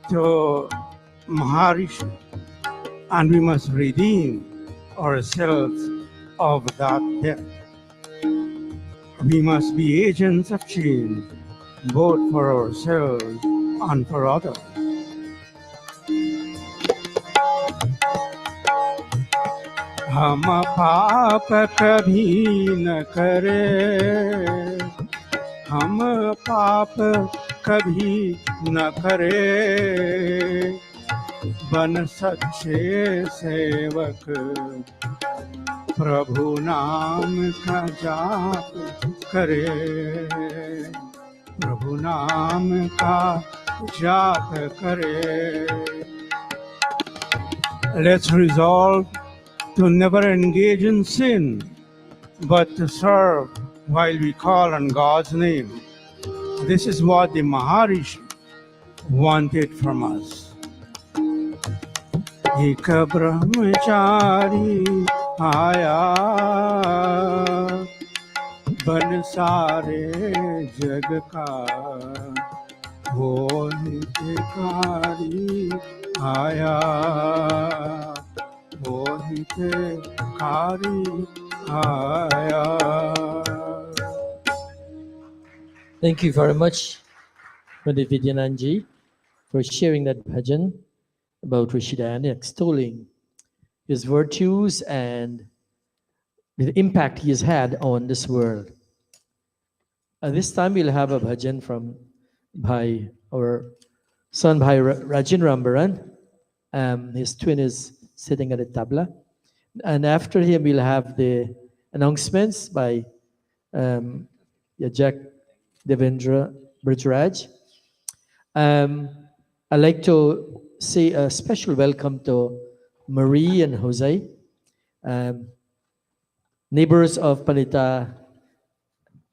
Speaker 7: to Maharishi, and we must redeem ourselves of that debt. We must be agents of change, both for ourselves and for others. हम पाप कभी न करे, हम पाप कभी न करे, बन सच्चे सेवक प्रभु नाम का जाप करे, प्रभु नाम का जाप करे. Let's resolve to never engage in sin, but to serve while we call on God's name. This is what the Maharishi wanted from us. एक ब्रह्मचारी आया, बन सारे जग का वो हितकारी आया, वो हितकारी आया.
Speaker 1: Thank you very much, Pandit Vidyananji, for sharing that bhajan about Rishidan, extolling his virtues and the impact he has had on this world. This time we'll have a bhajan from Bhai, our son Bhai Rajin Rambaran. His twin is sitting at the tabla. And after him, we'll have the announcements by Yajya Devendra Brijraj. I'd like to say a special welcome to Marie and Jose, neighbors of Panita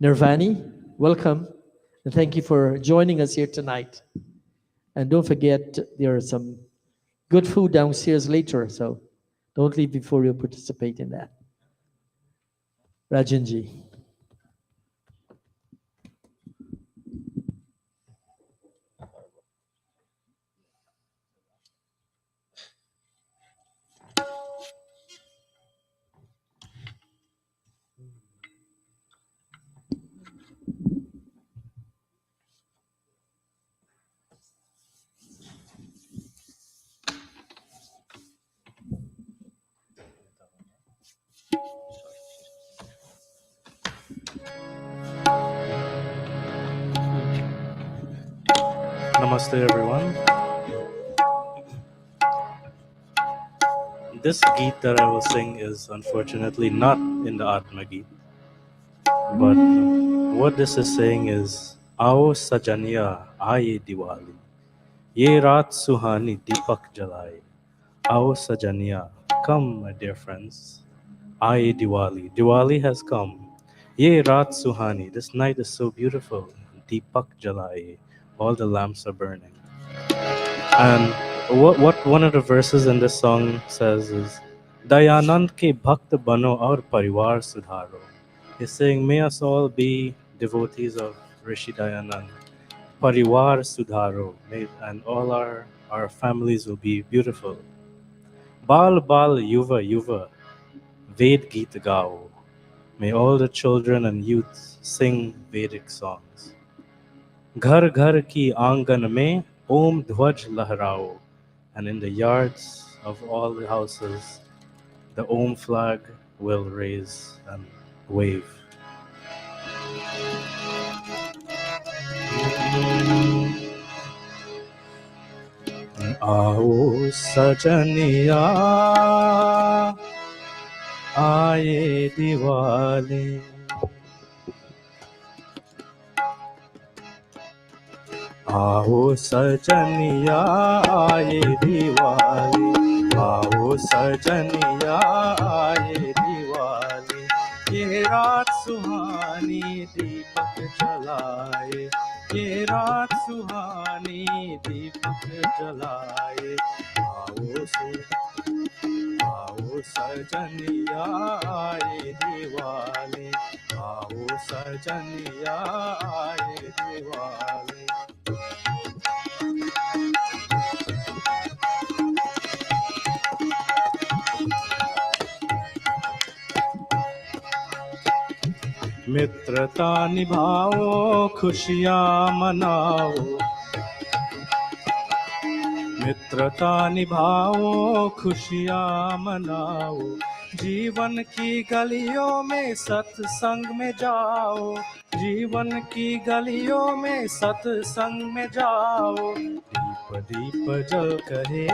Speaker 1: Nirvani. Welcome, and thank you for joining us here tonight. And don't forget, there are some good food downstairs later, so don't leave before you participate in that. Rajanji.
Speaker 8: Namaste everyone. This Geet that I will sing is unfortunately not in the Atma Geet. But what this is saying is, Aao Sajaniya Aaye Diwali, Ye Raat Suhani Deepak Jalaye. Aao Sajaniya, come my dear friends, Aaye Diwali, Diwali has come. Ye Raat Suhani, this night is so beautiful. Deepak Jalaye, all the lamps are burning. And what one of the verses in this song says is, Dayanand ke bhakt bano aur parivar sudharo. He's saying, may us all be devotees of Rishi Dayanand. Parivar sudharo, and all our families will be beautiful. Bal bal yuva yuva, Ved Geet gao. May all the children and youth sing Vedic songs. Ghar ghar ki aangan mein Om Dhwaj lahrao. And in the yards of all the houses, the Om flag will raise and wave. Aao Sajaniya Aaye Diwali, Aao Sajaniya Aaye Diwali, Aao Sajaniya Aaye Diwali, Ye Raat Suhani Deepak Jalaye, Ye Raat Suhani Deepak Jalaye, Aao Sajaniya Aaye Diwali, Aao Sajaniya Aaye Diwali. मित्रता निभाओ खुशियाँ मनाओ, मित्रता निभाओ खुशियाँ मनाओ, जीवन की गलियों में सत्संग में जाओ, जीवन की गलियों में सत्संग में जाओ। दीप दीप जल कहे,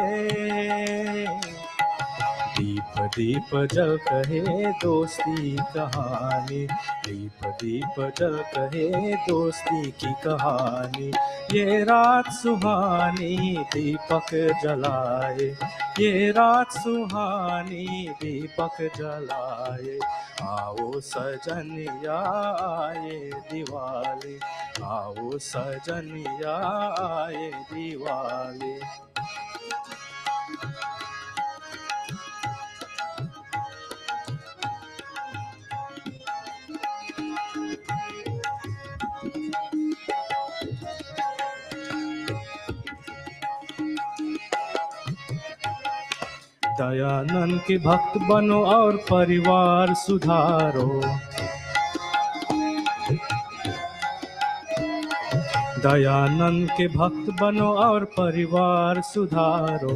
Speaker 8: दीप दीप जल कहे दोस्ती कहानी, दीप दीप जल कहे दोस्ती की कहानी। ये रात सुहानी दीपक जलाए, ये रात सुहानी दीपक जलाए। आओ सजनिया आए दिवाली, आओ सजनिया आए दिवाली। दयानंद के भक्त बनो और परिवार सुधारो, दयानंद के भक्त बनो और परिवार सुधारो।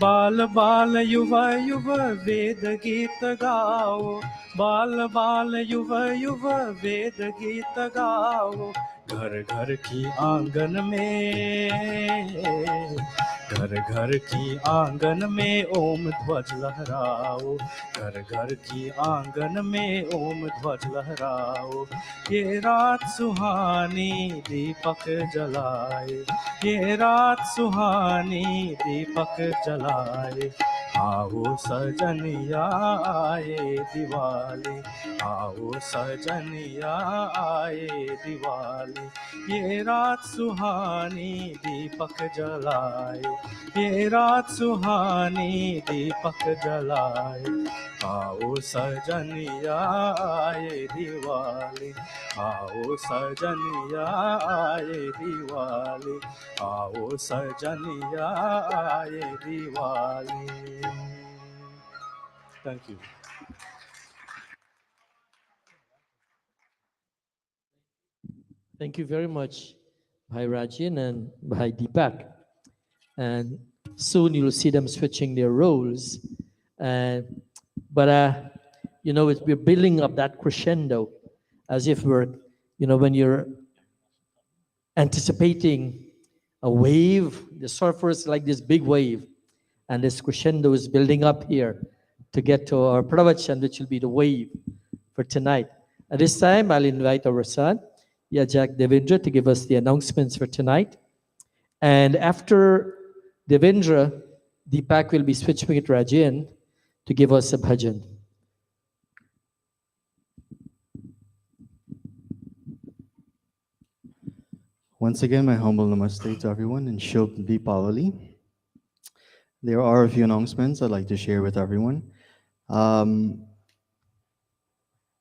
Speaker 8: बाल बाल युवा युवा वेद गीत गाओ, बाल बाल युवा युवा वेद गीत गाओ। घर घर की आंगन में, घर घर की आंगन में ओम ध्वज लहराओ, घर घर की आंगन में ओम ध्वज लहराओ। ये रात सुहानी दीपक जलाए, ये रात सुहानी दीपक जलाए। आओ सजनिया आए दिवाली, आओ सजनिया आए दिवाली। ये रात सुहानी दीपक जलाए, ये रात सुहानी दीपक जलाए। आओ सजनिया आए दिवाली, आओ सजनिया आए दिवाली, आओ सजनिया आए Diwali. Thank you.
Speaker 1: Thank you very much, Bhai Rajin and Bhai Deepak. And soon you'll see them switching their roles. But we're building up that crescendo as if we're, when you're anticipating a wave, the surfer is like this big wave, and this crescendo is building up here to get to our pravachan, which will be the wave for tonight. At this time, I'll invite our son, Yajya Devendra, to give us the announcements for tonight. And after Devendra, Deepak will be switching with Rajan to give us a bhajan.
Speaker 4: Once again, my humble namaste to everyone and Shubh Deepawali. There are a few announcements I'd like to share with everyone.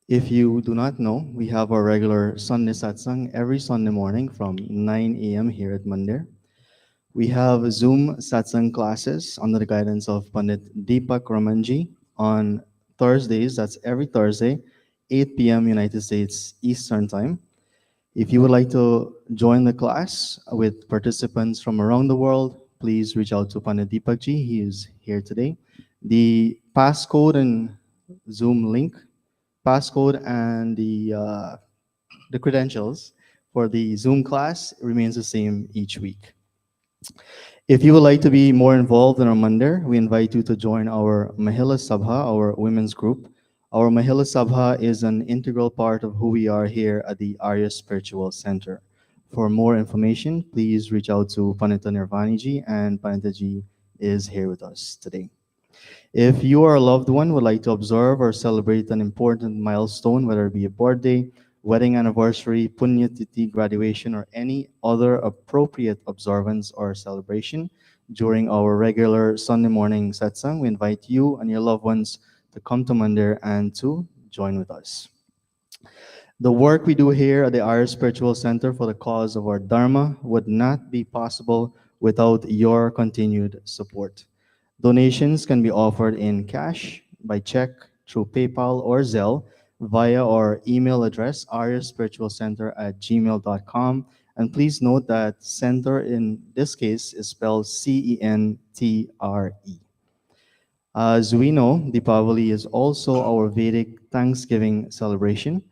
Speaker 4: If you do not know, we have our regular Sunday satsang every Sunday morning from 9 a.m. here at Mandir. We have Zoom satsang classes under the guidance of Pandit Deepak Ramanji on Thursdays. That's every Thursday, 8 p.m. United States Eastern Time. If you would like to join the class with participants from around the world, please reach out to Pandit Deepakji. He is here today. The passcode and Zoom link, passcode and the credentials for the Zoom class remains the same each week. If you would like to be more involved in our Mandir, we invite you to join our Mahila Sabha, our women's group. Our Mahila Sabha is an integral part of who we are here at the Arya Spiritual Center. For more information, please reach out to Panita Nirvaniji, and Panitaji is here with us today. If you or a loved one would like to observe or celebrate an important milestone, whether it be a birthday, wedding anniversary, punyatiti, graduation, or any other appropriate observance or celebration during our regular Sunday morning satsang, we invite you and your loved ones to come to Mandir and to join with us. The work we do here at the Arya Spiritual Center for the cause of our Dharma would not be possible without your continued support. Donations can be offered in cash, by check, through PayPal or Zelle, via our email address, aryaspiritualcenter@gmail.com. And please note that center in this case is spelled CENTRE. As we know, Deepavali is also our Vedic Thanksgiving celebration.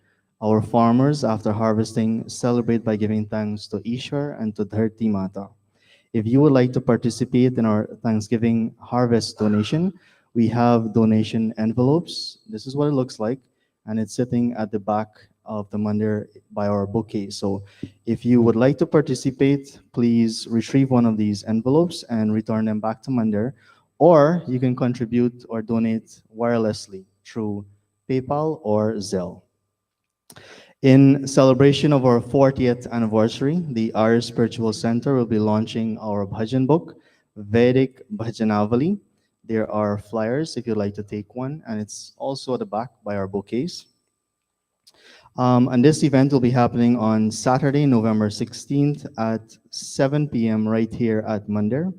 Speaker 4: Our farmers, after harvesting, celebrate by giving thanks to Ishwar and to Dharti Mata. If you would like to participate in our Thanksgiving harvest donation, we have donation envelopes. This is what it looks like, and it's sitting at the back of the mandir by our bookcase. So if you would like to participate, please retrieve one of these envelopes and return them back to mandir, or you can contribute or donate wirelessly through PayPal or Zelle. In celebration of our 40th anniversary, the Arya Spiritual Center will be launching our bhajan book, Vedic Bhajanavali. There are flyers if you'd like to take one, and it's also at the back by our bookcase. And this event will be happening on Saturday, November 16th at 7 p.m. right here at Mandir.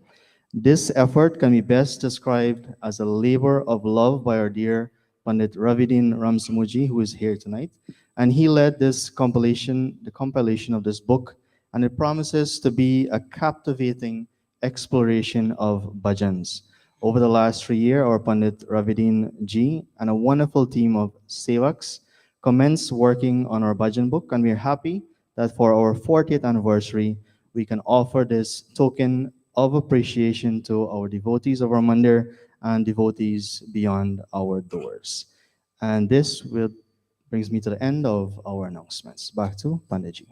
Speaker 4: This effort can be best described as a labor of love by our dear Pandit Ravidin Ramsamuji, who is here tonight. And he led this compilation, the compilation of this book, and it promises to be a captivating exploration of bhajans. Over the last 3 years, our Pandit Ravidin ji and a wonderful team of sevaks commenced working on our bhajan book, and we are happy that for our 40th anniversary, we can offer this token of appreciation to our devotees of our mandir and devotees beyond our doors. And this brings me to the end of our announcements. Back to Panditji.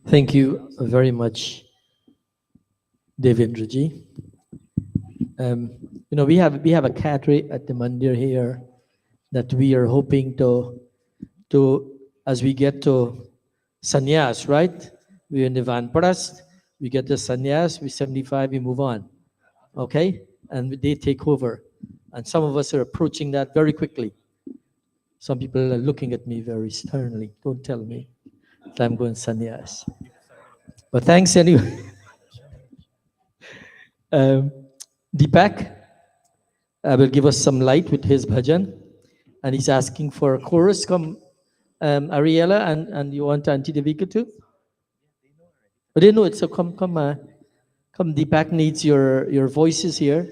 Speaker 1: Thank you very much, Devendraji. We have a cadre at the mandir here that we are hoping to as we get to sannyas, right? We're in the Vanparast, we get the sannyas, we 75, we move on. Okay? And they take over. And some of us are approaching that very quickly. Some people are looking at me very sternly. Don't tell me that I'm going sannyas. But thanks anyway. Deepak will give us some light with his bhajan. And he's asking for a chorus. Come, Ariella, and you want Auntie Devika too? But they know it, so come. Deepak needs your voices here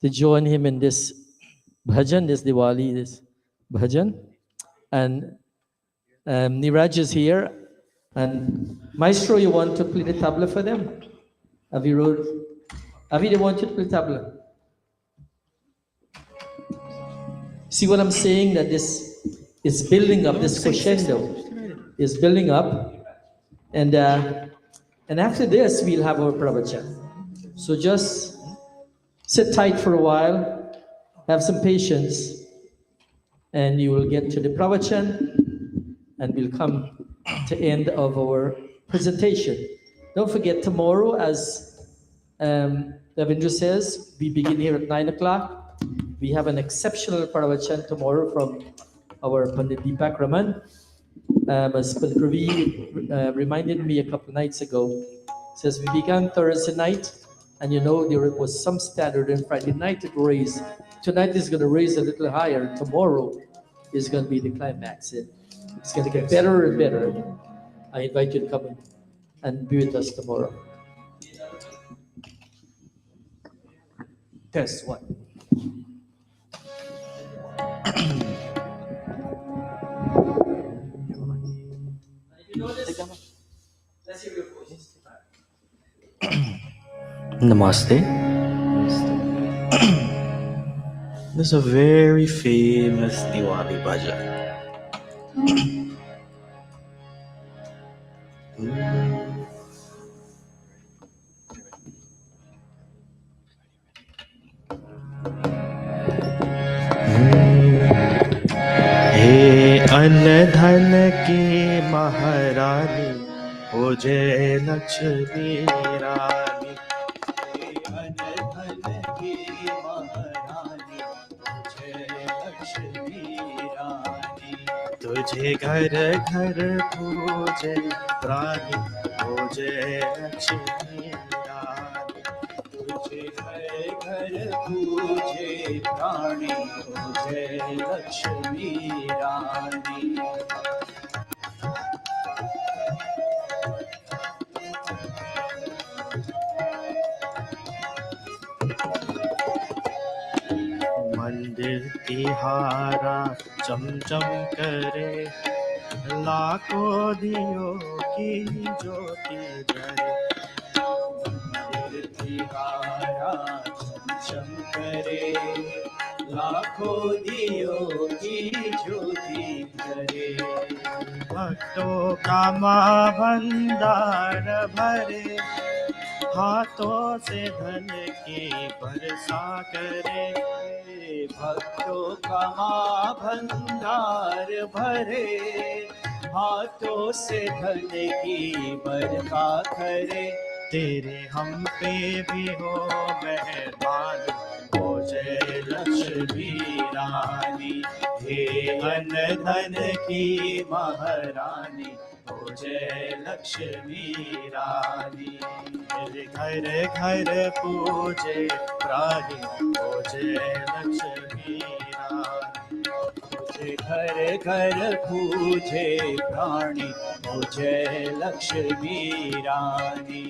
Speaker 1: to join him in this bhajan, this Diwali, this bhajan. And Niraj is here. And Maestro, you want to play the tabla for them? Avi, they want you to play tabla. See what I'm saying? That this is building up, this crescendo is building up. And after this, we'll have our pravachan. So just sit tight for a while, have some patience, and you will get to the pravachan, and we'll come to end of our presentation. Don't forget, tomorrow, as Ravindra says, we begin here at 9 o'clock. We have an exceptional pravachan tomorrow from our Pandit Deepak Raman. As Pandit Ravi reminded me a couple of nights ago, says we began Thursday night, and there was some standard, and Friday night it raised. Tonight is going to raise a little higher. Tomorrow is going to be the climax. It's going to get better and better. I invite you to come and be with us tomorrow.
Speaker 9: Test one.
Speaker 8: Namaste. There's a very famous Diwali bhajan. हे अनधन की महारानी हो जय लक्ष्मी रानी। हे अनधन की महारानी हो जय लक्ष्मी रानी। तुझे घर घर पूजे रानी हो जय लक्ष्मी रानी। तुझे घर घर पूजे रानी हो जय लक्ष्मी रानी। तिहारा चमचम करे, लाखों दियों की ज्योति जले।
Speaker 9: तिहारा चमचम करे, लाखों दियों की ज्योति जले।
Speaker 8: भक्तों का माँ भंडार भरे, हाथों से धन की बरसा करे।
Speaker 9: भक्तों का माँ भंडार भरे, हाथों से धन की बरखा करे।
Speaker 8: तेरे हम पे भी हो मेहरबान, हो जय लक्ष्मी रानी।
Speaker 9: हे अन्न धन की महारानी, हो जय लक्ष्मी रानी।
Speaker 8: मेरे घर घर पूजे प्राणी, हो जय लक्ष्मी रानी।
Speaker 9: मुझे घर घर पूजे प्राणी, हो जय लक्ष्मी रानी।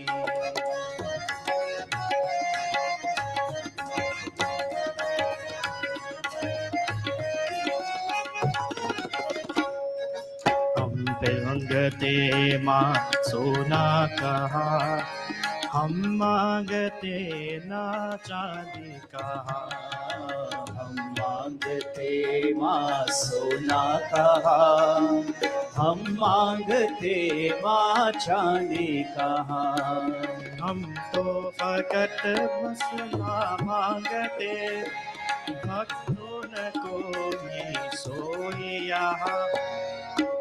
Speaker 8: हम पे मांगते माँ सोना कहा, हम मांगते ना चांदी कहा।
Speaker 9: हम मांगते माँ सोना कहा, हम मांगते माँ चांदी कहा।
Speaker 8: हम तो फकत मसला मांगते, भक्तों न कोई सोई यहाँ।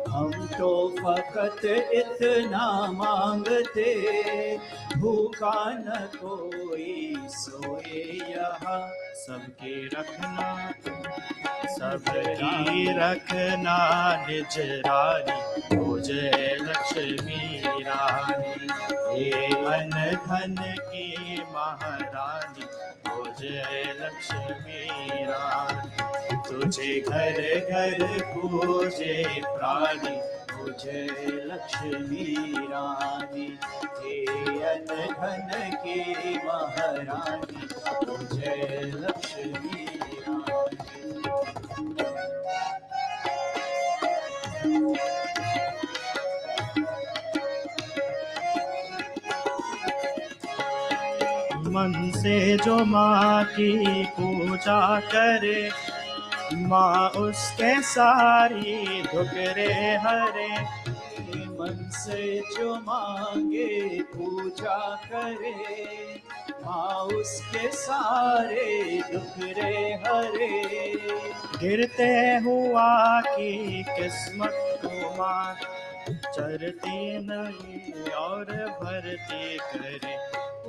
Speaker 9: हम तो फकत इतना मांगते, भूखा न कोई सोए यहाँ।
Speaker 8: सबके रखना, सबकी रखना निज रानी, हो जय लक्ष्मी रानी।
Speaker 9: हे
Speaker 8: अन्न धन की महारानी, हो जय लक्ष्मी रानी।
Speaker 9: तुझे घर घर पूजे प्राणी, हो जय लक्ष्मी रानी। हे अन्न धन की महारानी, हो जय लक्ष्मी रानी।
Speaker 8: मन से जो माँ की पूजा करे, माँ उसके सारी दुखरे हरे।
Speaker 9: मन से जो मांगे पूजा करे, माँ उसके सारे दुखरे हरे।
Speaker 8: गिरते हुआ की किस्मत को माँ चरती नहीं और भरती करे।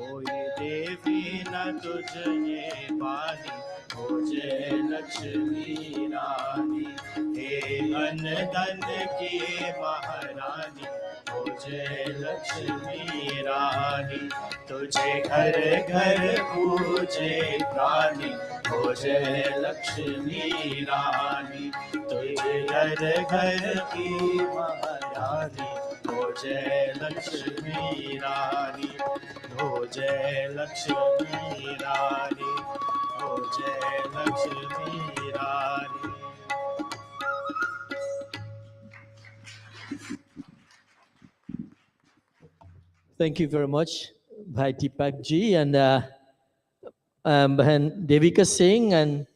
Speaker 8: कोई देवी न तुझ ये बानी,
Speaker 9: हो जय लक्ष्मी रानी। हे अन्न धन की महारानी, हो जय लक्ष्मी रानी। तुझे घर घर पूजे प्राणी, हो जय लक्ष्मी रानी। तुझे घर घर की महारानी, हो जय लक्ष्मी रानी।
Speaker 8: हो जय लक्ष्मी रानी, हो जय लक्ष्मी रानी।
Speaker 1: Thank you very much, Bhai Deepak Ji and Bahan Devika Singh and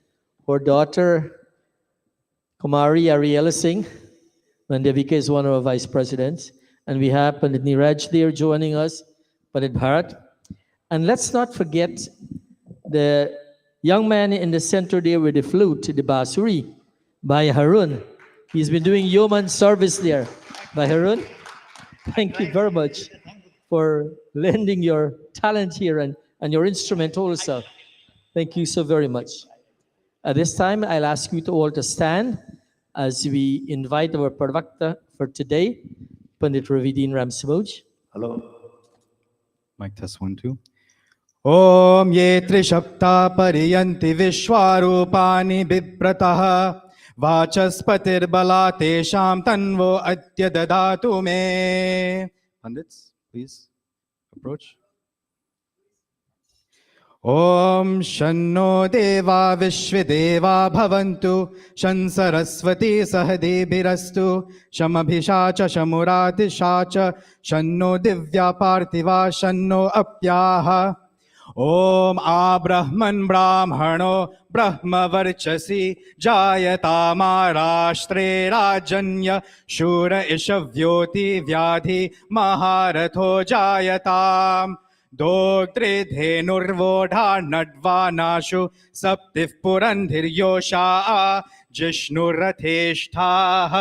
Speaker 1: her daughter Kumari Ariela Singh. And Devika is one of our vice presidents. And we have Pandit Niraj there joining us, Pandit Bharat. And let's not forget the young man in the center there with the flute, the basuri, by Harun. He's been doing yeoman service there. By Harun, thank you very much for lending your talent here and your instrument also. Thank you so very much. At this time, I'll ask you to all to stand as we invite our Pravakta for today, Pandit Ravidin Ramsamoj.
Speaker 3: Hello. Mic test 1 2. Om ye trishapta pariyanti vishwarupani biprataha vachaspatir bala tesham tanvo atya dadatu me. Pandits, please approach. ॐ शन्नो देवा विश्वदेवा भवन्तु शं सरस्वती सह देभिरस्तु शमभिषा च शमुरातिशा च शन्नो दिव्या पार्थिवा शन्नो अप्याः ॐ आब्रह्मन् ब्राह्मणो ब्रह्मवर्चसि जायतामाराष्ट्रे राजन्य शूर इषव्योति व्याधि महारथो जायताम् दोग्त्रे धेनुर्वोढा नड्वानाशु सप्तिः पुरन्धिर्योषा जिष्णुरथेष्ठाः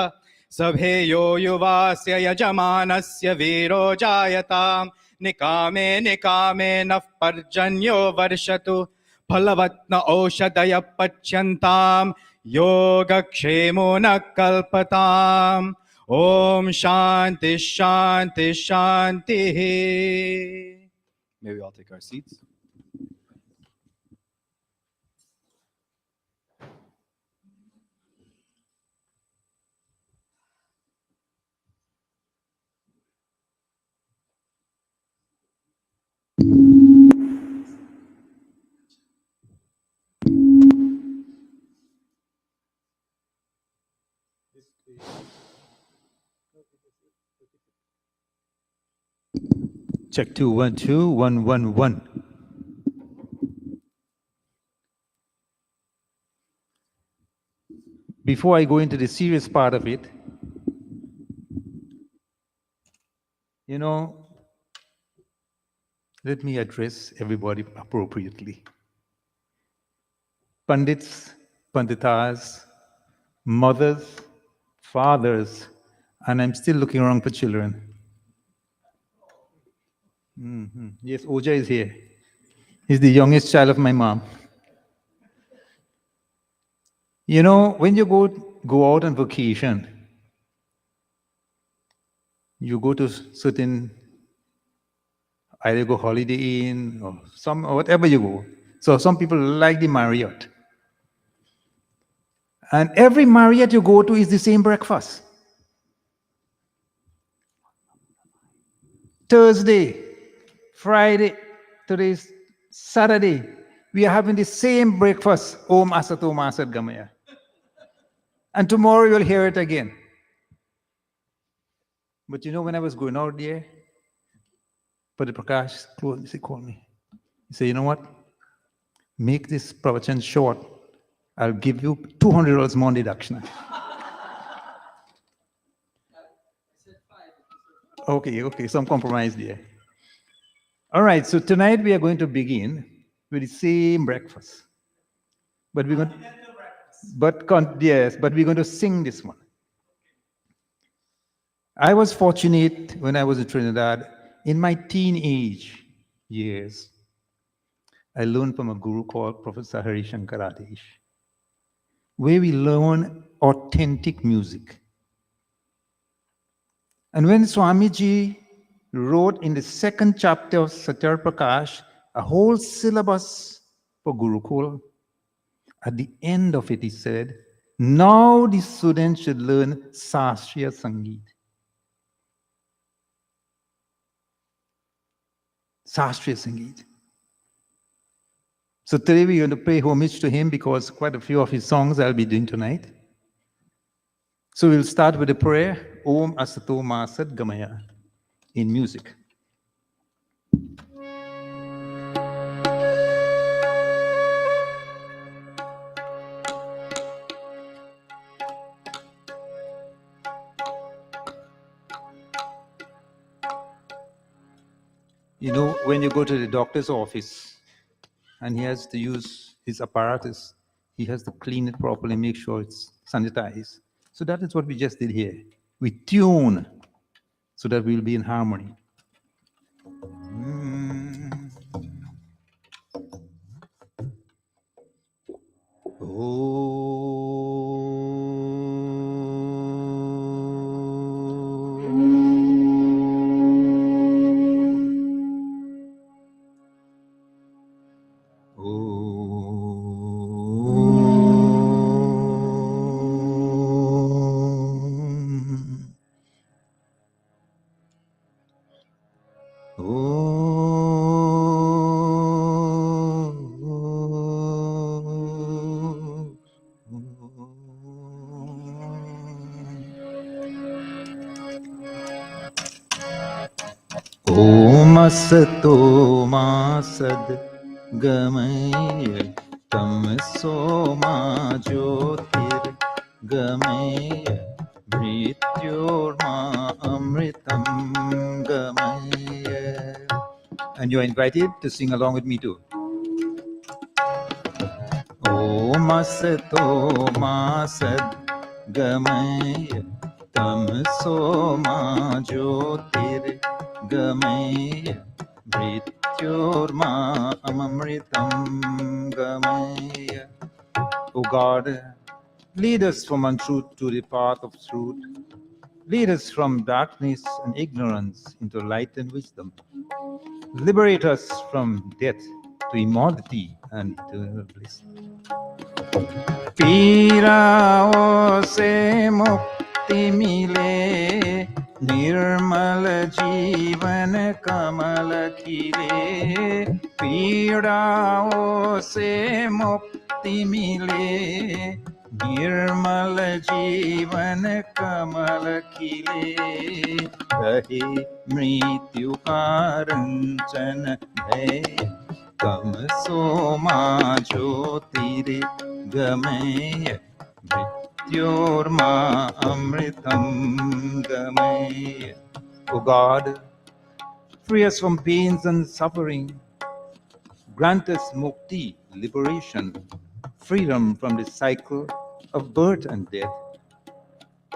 Speaker 3: सभेयो युवास्य यजमानस्य वीरो जायताम् निकामे निकामे नः पर्जन्यो वर्षतु फलवत्न औषधयः पच्यन्ताम् योगक्षेमो न कल्पताम् ॐ शान्ति शान्ति शान्तिः. May we all take our seats.
Speaker 10: Check 2 1 2 1 1 1. Before I go into the serious part of it, let me address everybody appropriately. Pandits, panditas, mothers, fathers, and I'm still looking around for children. Yes, Oja is here. He's the youngest child of my mom. When you go out on vacation, you go to certain, either go Holiday Inn or whatever you go. So some people like the Marriott. And every Marriott you go to is the same breakfast. Thursday, Friday, today's Saturday, we are having the same breakfast, Om Asat Om Asat Gamaya. And tomorrow you'll hear it again. But when I was going out there, Padre Prakash called me. He said, you know what? Make this pravachan short. I'll give you $200 more deduction. Okay, some compromise there. All right, so tonight we are going to begin with the same breakfast. But we're going but we're going to sing this one. I was fortunate when I was in Trinidad, in my teenage years, I learned from a guru called Professor Hari Shankaradesh, where we learn authentic music. And when Swamiji wrote in the second chapter of Satyar Prakash a whole syllabus for Gurukul, at the end of it he said, now the students should learn Sastriya Sangeet. Sastriya Sangeet. So today we're going to pay homage to him because quite a few of his songs I'll be doing tonight. So we'll start with a prayer, Om Asato Masat Gamaya, in music. When you go to the doctor's office and he has to use his apparatus, he has to clean it properly, make sure it's sanitized. So that is what we just did here. We tune so that we'll be in harmony. Om Asato Ma Sad Gamaya Tamaso Ma Jyotir Gamaya Mrityorma Amritam Gamaya. And you're invited to sing along with me too. Om Asato Ma Sad Gamaya Tamaso Ma Jyotir Gamaya Mrityorma Amritam Gamaya. O God, lead us from untruth to the path of truth. Lead us from darkness and ignorance into light and wisdom. Liberate us from death to immortality and eternal bliss. पीराओं से मुक्ति मिले, निर्मल जीवन कमल खिले। पीड़ाओं से मुक्ति मिले, निर्मल जीवन कमल खिले। रहे मृत्यु का रंजन भय, तमसो मा ज्योतिर्गमय मृत्योर्मा amritam gamay. O God, free us from pains and suffering. Grant us mukti, liberation, freedom from the cycle of birth and death.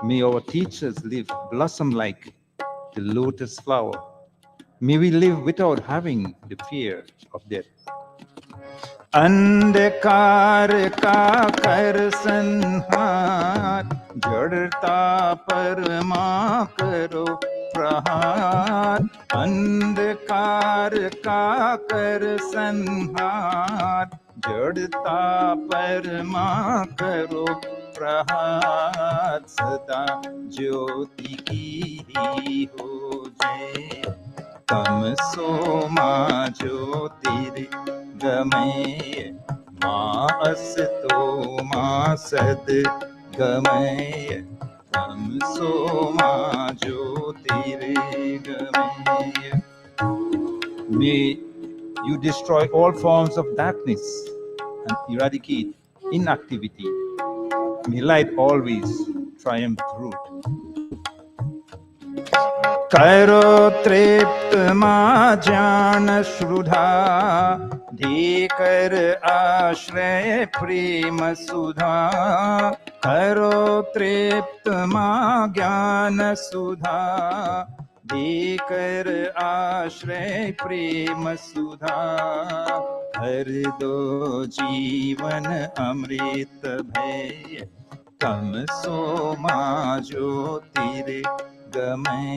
Speaker 10: May our teachers live blossom like the lotus flower. May we live without having the fear of death. अंधकार का कर संहार, जड़ता परमा करो प्रहार। अंधकार का कर संहार, जड़ता परमा करो प्रहार। सदा ज्योति की ही हो जय, तमसो मा ज्योतिर्गमय मा असतो मा सद्गमय तमसो मा ज्योतिर्गमय. May you destroy all forms of darkness and eradicate inactivity. May light always triumph through. करो तृप्त मा ज्ञान श्रुधा, धीकर आश्रय प्रेम सुधा। करो तृप्त मा ज्ञान सुधा, धीकर आश्रय प्रेम सुधा। हर दो जीवन अमृत भय, तमसो मा ज्योतिर्गमय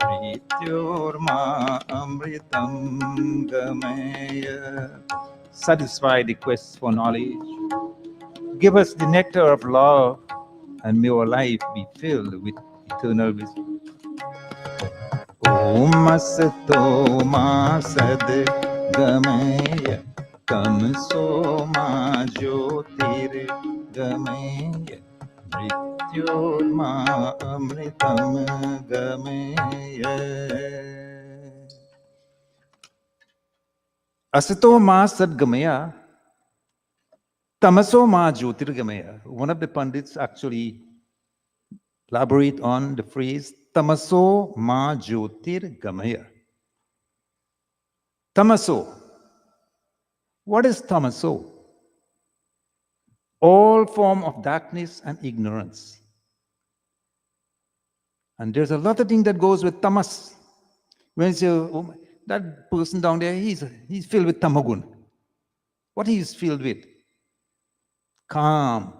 Speaker 10: मृत्योर्मा amritam gamaya. Satisfy the quest for knowledge. Give us the nectar of love, and may our life be filled with eternal wisdom. Om Asato Ma Sadgamaya Tamso Ma Jyotirgamaya Mrityorma Amritam Gamaya. Asato Ma Sadgamaya Tamaso Ma Jyotirgamaya. One of the Pandits actually elaborate on the phrase Tamaso Ma Jyotirgamaya. Tamaso. What is Tamaso? All form of darkness and ignorance. And there's a lot of things that goes with tamas. When you say, oh, that person down there, he's filled with tamagun. What he is filled with? Calm,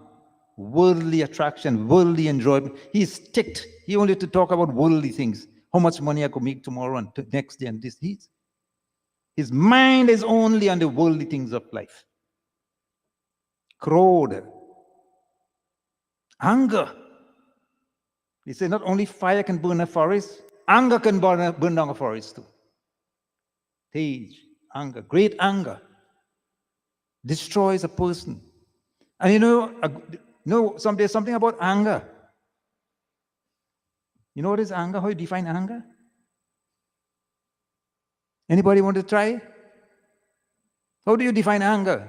Speaker 10: worldly attraction, worldly enjoyment. He's ticked. He only to talk about worldly things. How much money I could make tomorrow and next day and this. His mind is only on the worldly things of life. Crowd, anger. He said not only fire can burn a forest, anger can burn down a forest too. Rage, anger, great anger destroys a person. And there's something about anger. You know what is anger? How you define anger? Anybody want to try? How do you define anger?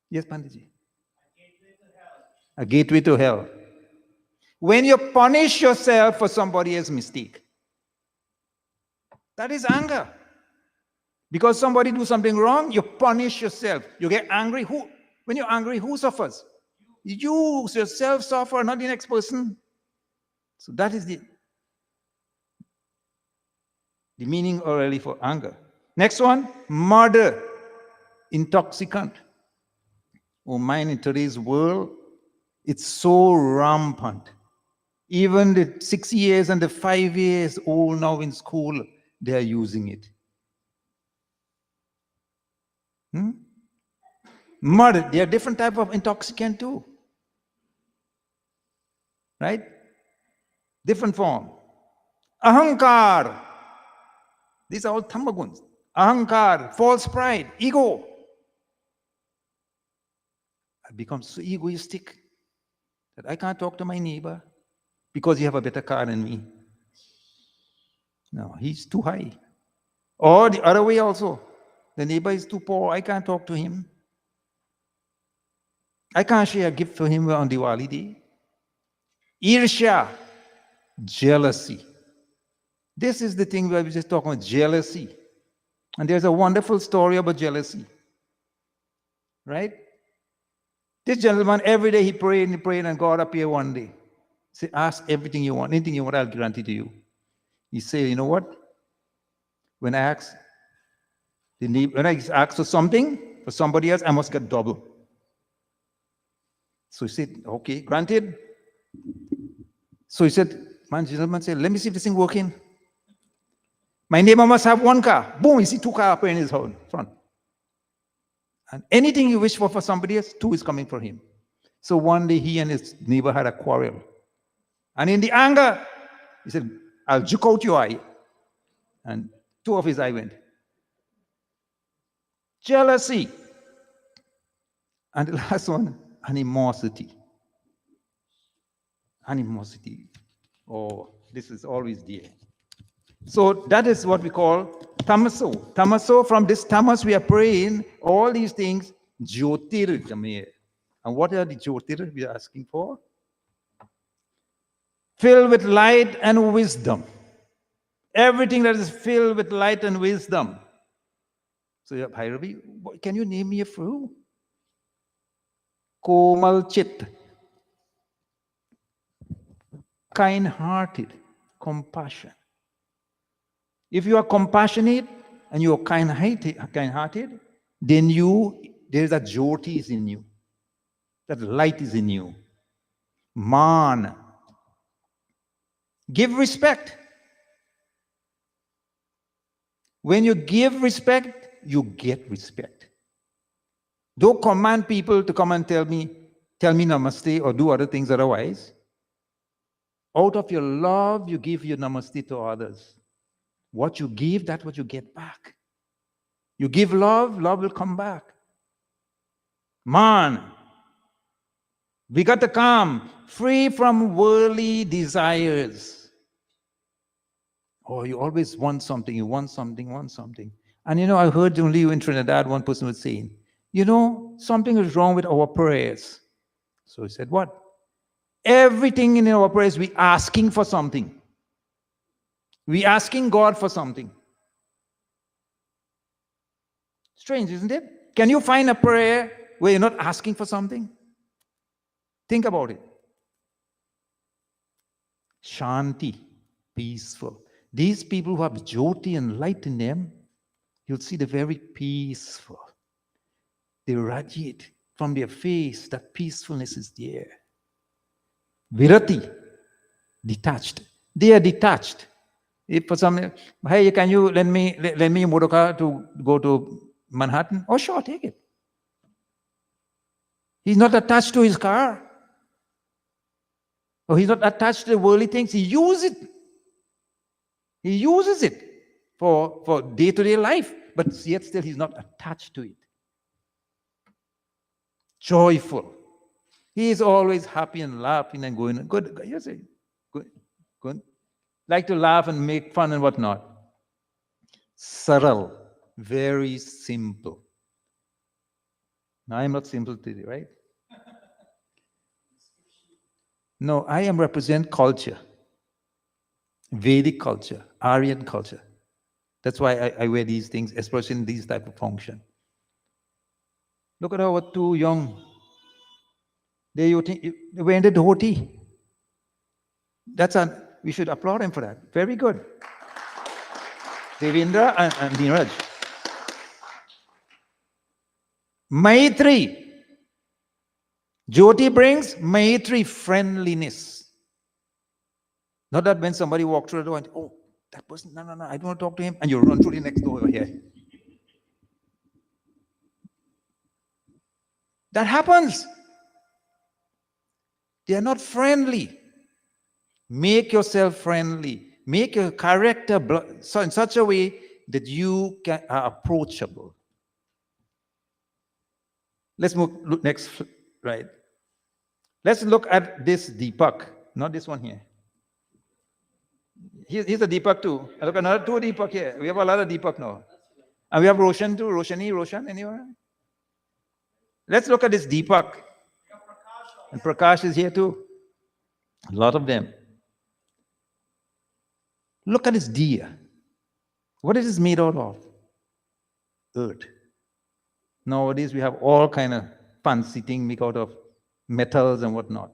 Speaker 10: Yes, Panditji. A gateway to hell. When you punish yourself for somebody else's mistake, that is anger. Because somebody do something wrong, you punish yourself. You get angry. When you're angry, who suffers? You yourself suffer, not the next person. So that is the meaning orally for anger. Next one, murder, intoxicant. Oh man, in today's world, it's so rampant. Even the 6 years and the 5 years old now in school, they are using it. Murder, there are different type of intoxicant too. Right? Different form. Ahankar. These are all tamaguns. Ahankar, false pride, ego. I become so egoistic that I can't talk to my neighbor because you have a better car than me. No, he's too high. Or the other way also. The neighbor is too poor. I can't talk to him. I can't share a gift for him on Diwali day. Irsha, jealousy. This is the thing where we just talk about jealousy. And there's a wonderful story about jealousy. Right? This gentleman, every day he prayed and God appeared one day. He said, ask everything you want. Anything you want, I'll grant it to you. He said, you know what? When I ask for something for somebody else, I must get double. So he said, okay, granted. So he said, gentleman said, let me see if this thing working. My neighbor must have one car. Boom, you see 2 cars up in his front. And anything you wish for somebody else, 2 is coming for him. So one day he and his neighbor had a quarrel. And in the anger, he said, I'll juke out your eye. And 2 of his eye went. Jealousy. And the last one, animosity. Animosity. Oh, this is always there. So that is what we call tamaso. Tamaso, from this tamas we are praying all these things, jyotir jamir. And what are the jyotir we are asking for? Filled with light and wisdom. Everything that is filled with light and wisdom. So Bhairavi, can you name me a few? Komal chit. Kind-hearted. Compassion. If you are compassionate and you are kind-hearted, then there is a jyoti is in you. That light is in you. Man. Give respect. When you give respect, you get respect. Don't command people to come and tell me namaste or do other things otherwise. Out of your love, you give your namaste to others. What you give, that's what you get back. You give love, love will come back. Man, we got to come free from worldly desires. Oh, you always want something, you want something. And I heard only in Trinidad, one person was saying, something is wrong with our prayers. So he said, what? Everything in our prayers, we asking for something. We asking God for something. Strange, isn't it? Can you find a prayer where you're not asking for something? Think about it. Shanti, peaceful. These people who have jyoti and light in them, you'll see they're very peaceful. They radiate from their face. That peacefulness is there. Virati, detached. They are detached. If for some, hey, can you lend me a motor car to go to Manhattan? Oh, sure, take it. He's not attached to his car. Or he's not attached to the worldly things. He uses it. He uses it for day-to-day life. But yet still he's not attached to it. Joyful. He is always happy and laughing and going, good. You say, good. Like to laugh and make fun and whatnot. Saral, very simple. Now, I'm not simple today, right? No, I am represent culture, Vedic culture, Aryan culture. That's why I wear these things, especially in these type of function. Look at our two young. They wearing the dhoti. We should applaud them for that. Very good. Devendra and Neeraj. Maitri. Jyoti brings Maitri, friendliness. Not that when somebody walks through the door and, oh, that person, no, I don't want to talk to him, and you run through the next door over here. That happens. They are not friendly. Make yourself friendly. Make your character so in such a way that you are approachable. Let's look next, right? Let's look at this Deepak, not this one here. Here's a Deepak too. Look, another two Deepak here. We have a lot of Deepak now. And we have Roshan too. Roshan, anyone? Let's look at this Deepak. And Prakash is here too. A lot of them. Look at this diya. What is this made out of? Earth. Nowadays we have all kind of fancy things made out of metals and whatnot.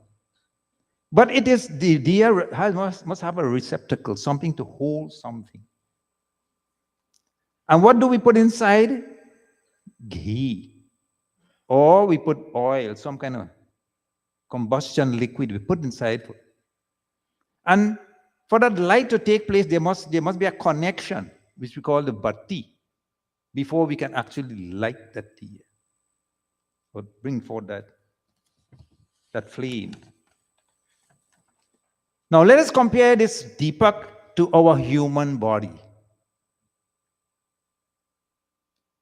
Speaker 10: But it is, the diya must have a receptacle, something to hold something. And what do we put inside? Ghee. Or we put oil, some kind of combustion liquid we put inside. And for that light to take place, there must be a connection, which we call the batti, before we can actually light that diya or bring forth that flame. Now let us compare this Deepak to our human body.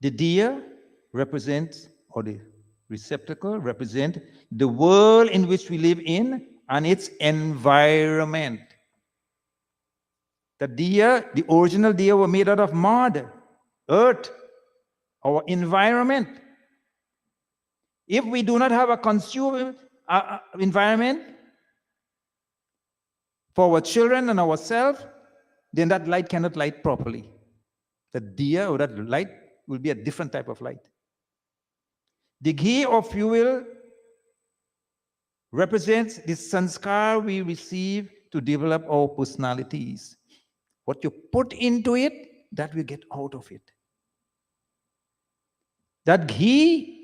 Speaker 10: The diya represents, or the receptacle represents, the world in which we live in and its environment. The diya, the original diya, were made out of mud, earth, our environment. If we do not have a consumer environment for our children and ourselves, then that light cannot light properly. The diya or that light will be a different type of light. The ghee or fuel represents the sanskar we receive to develop our personalities. What you put into it, that we get out of it. That ghee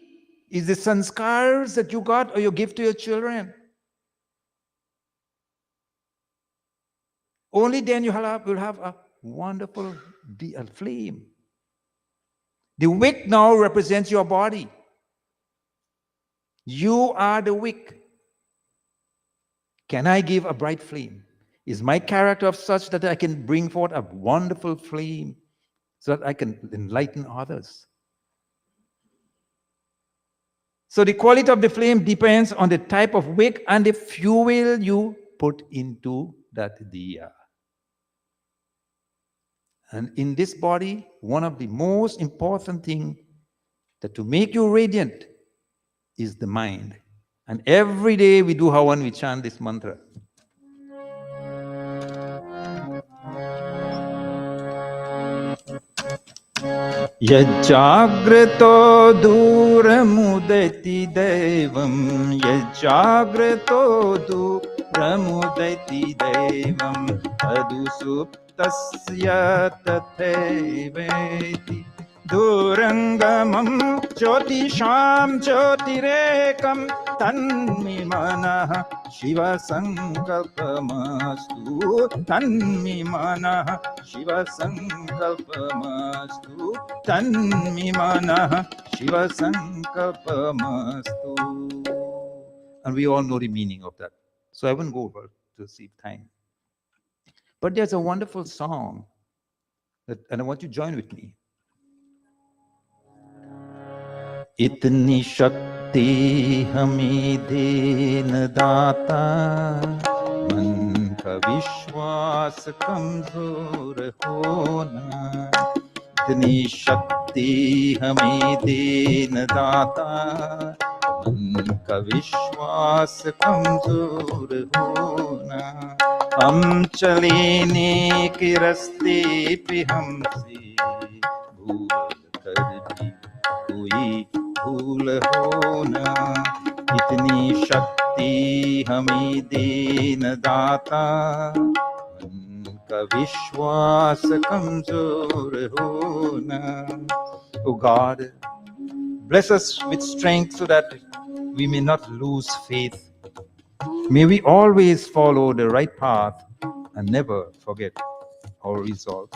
Speaker 10: is the sanskars that you got or you give to your children. Only then you will have a wonderful flame. The wick now represents your body. You are the wick. Can I give a bright flame? Is my character of such that I can bring forth a wonderful flame so that I can enlighten others? So the quality of the flame depends on the type of wick and the fuel you put into that diya. And in this body, one of the most important things that to make you radiant is the mind. And every day we do Havan, we chant this mantra. Yajjagrito duramudati devam, yajjagrito duramudati devam, adusuptasya tatheveti, durangamam jyotisham jyotirekam, tanmi manah shiva sankalpamastu, tanmi manah shiva sankalpamastu, tanmi manah shiva sankalpamastu. And we all know the meaning of that. So I won't go over to save time. But there's a wonderful song, and I want you to join with me. इतनी शक्ति हमें then दाता, मन का विश्वास कमजोर होना, इतनी शक्ति हमें देन दाता, मन का विश्वास कमजोर होना। हम चले नेक रास्ते पे हमसे भूल कर भी कोई भूल होना। इतनी शक्ति हमें देन दाता, मन का विश्वास कमजोर होना। Oh God, bless us with strength so that we may not lose faith. May we always follow the right path and never forget our resolve.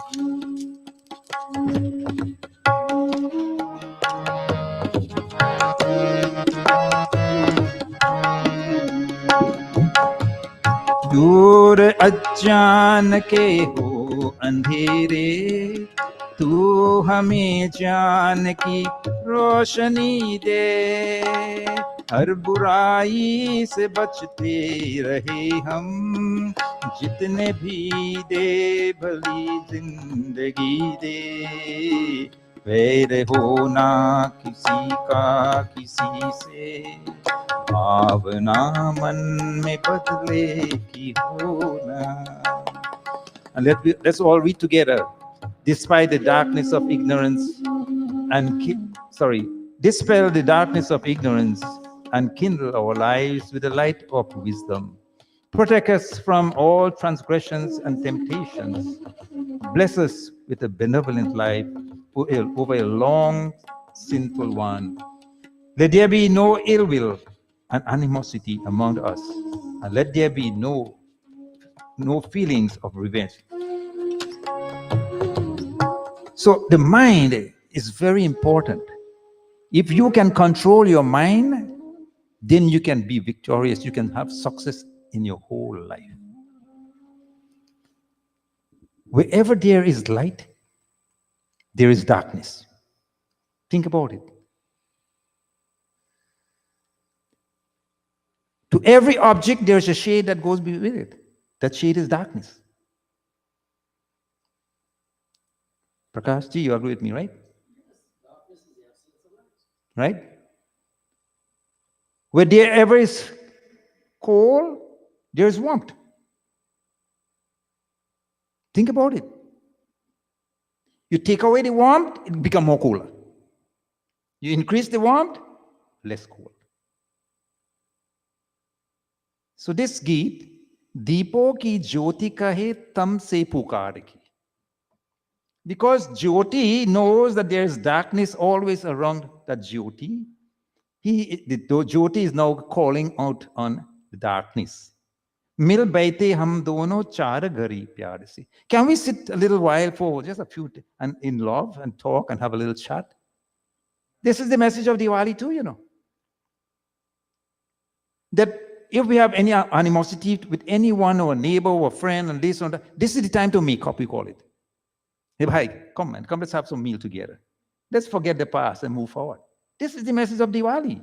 Speaker 10: दूर अज्ञान के हो अंधेरे, तू हमें ज्ञान की रोशनी दे। हर बुराई से बचते रहे हम, जितने भी दे भली जिंदगी दे। वैर होना किसी का किसी से, भावना मन में बदले की होना। And let's all read together. Despite the darkness of ignorance and dispel the darkness of ignorance and kindle our lives with the light of wisdom. Protect us from all transgressions and temptations. Bless us with a benevolent life over a long sinful one. Let there be no ill will and animosity among us, and let there be no feelings of revenge. So the mind is very important. If you can control your mind, then you can be victorious. You can have success in your whole life. Wherever there is light, there is darkness. Think about it. To every object, there is a shade that goes with it. That shade is darkness. Prakash ji, you agree with me, right? Right? Wherever is cold, there is warmth. Think about it. You take away the warmth, it becomes more cooler. You increase the warmth, less cold. So this Geet, Deepo ki Jyoti kahe tam se pukar ki. Because Jyoti knows that there is darkness always around that Jyoti. The Jyoti is now calling out on the darkness. Mil baite hum dono char ghari pyar se. Can we sit a little while for just a few and in love and talk and have a little chat? This is the message of Diwali too, you know. That if we have any animosity with anyone or a neighbor or a friend and this or that, this is the time to make up, we call it. Hey, bhai, come let's have some meal together. Let's forget the past and move forward. This is the message of Diwali.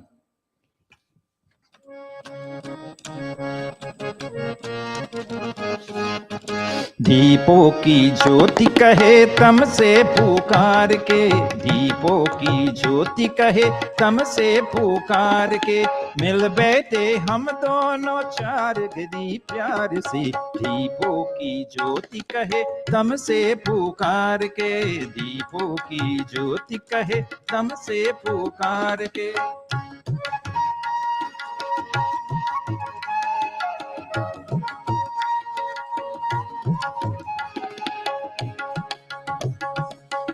Speaker 10: दीपों की ज्योति कहे तम से पुकार के, दीपों की ज्योति कहे तम से पुकार के, मिल बैठे हम दोनों चार गरी प्यार से। दीपों की ज्योति कहे तम से पुकार के, दीपों की ज्योति कहे तम से पुकार के।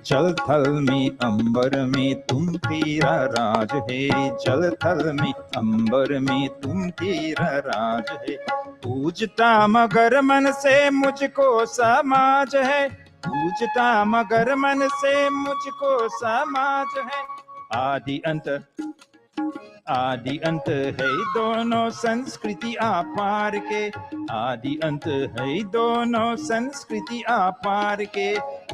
Speaker 10: जल थल में अंबर में तुम तेरा राज है, जल थल में अंबर में तुम तेरा राज है। पूजता मगर मन से मुझको समाज है, पूजता मगर मन से मुझको समाज है। आदि अंत है दोनों संस्कृति आपार के, आदि अंत है दोनों संस्कृति आपार के।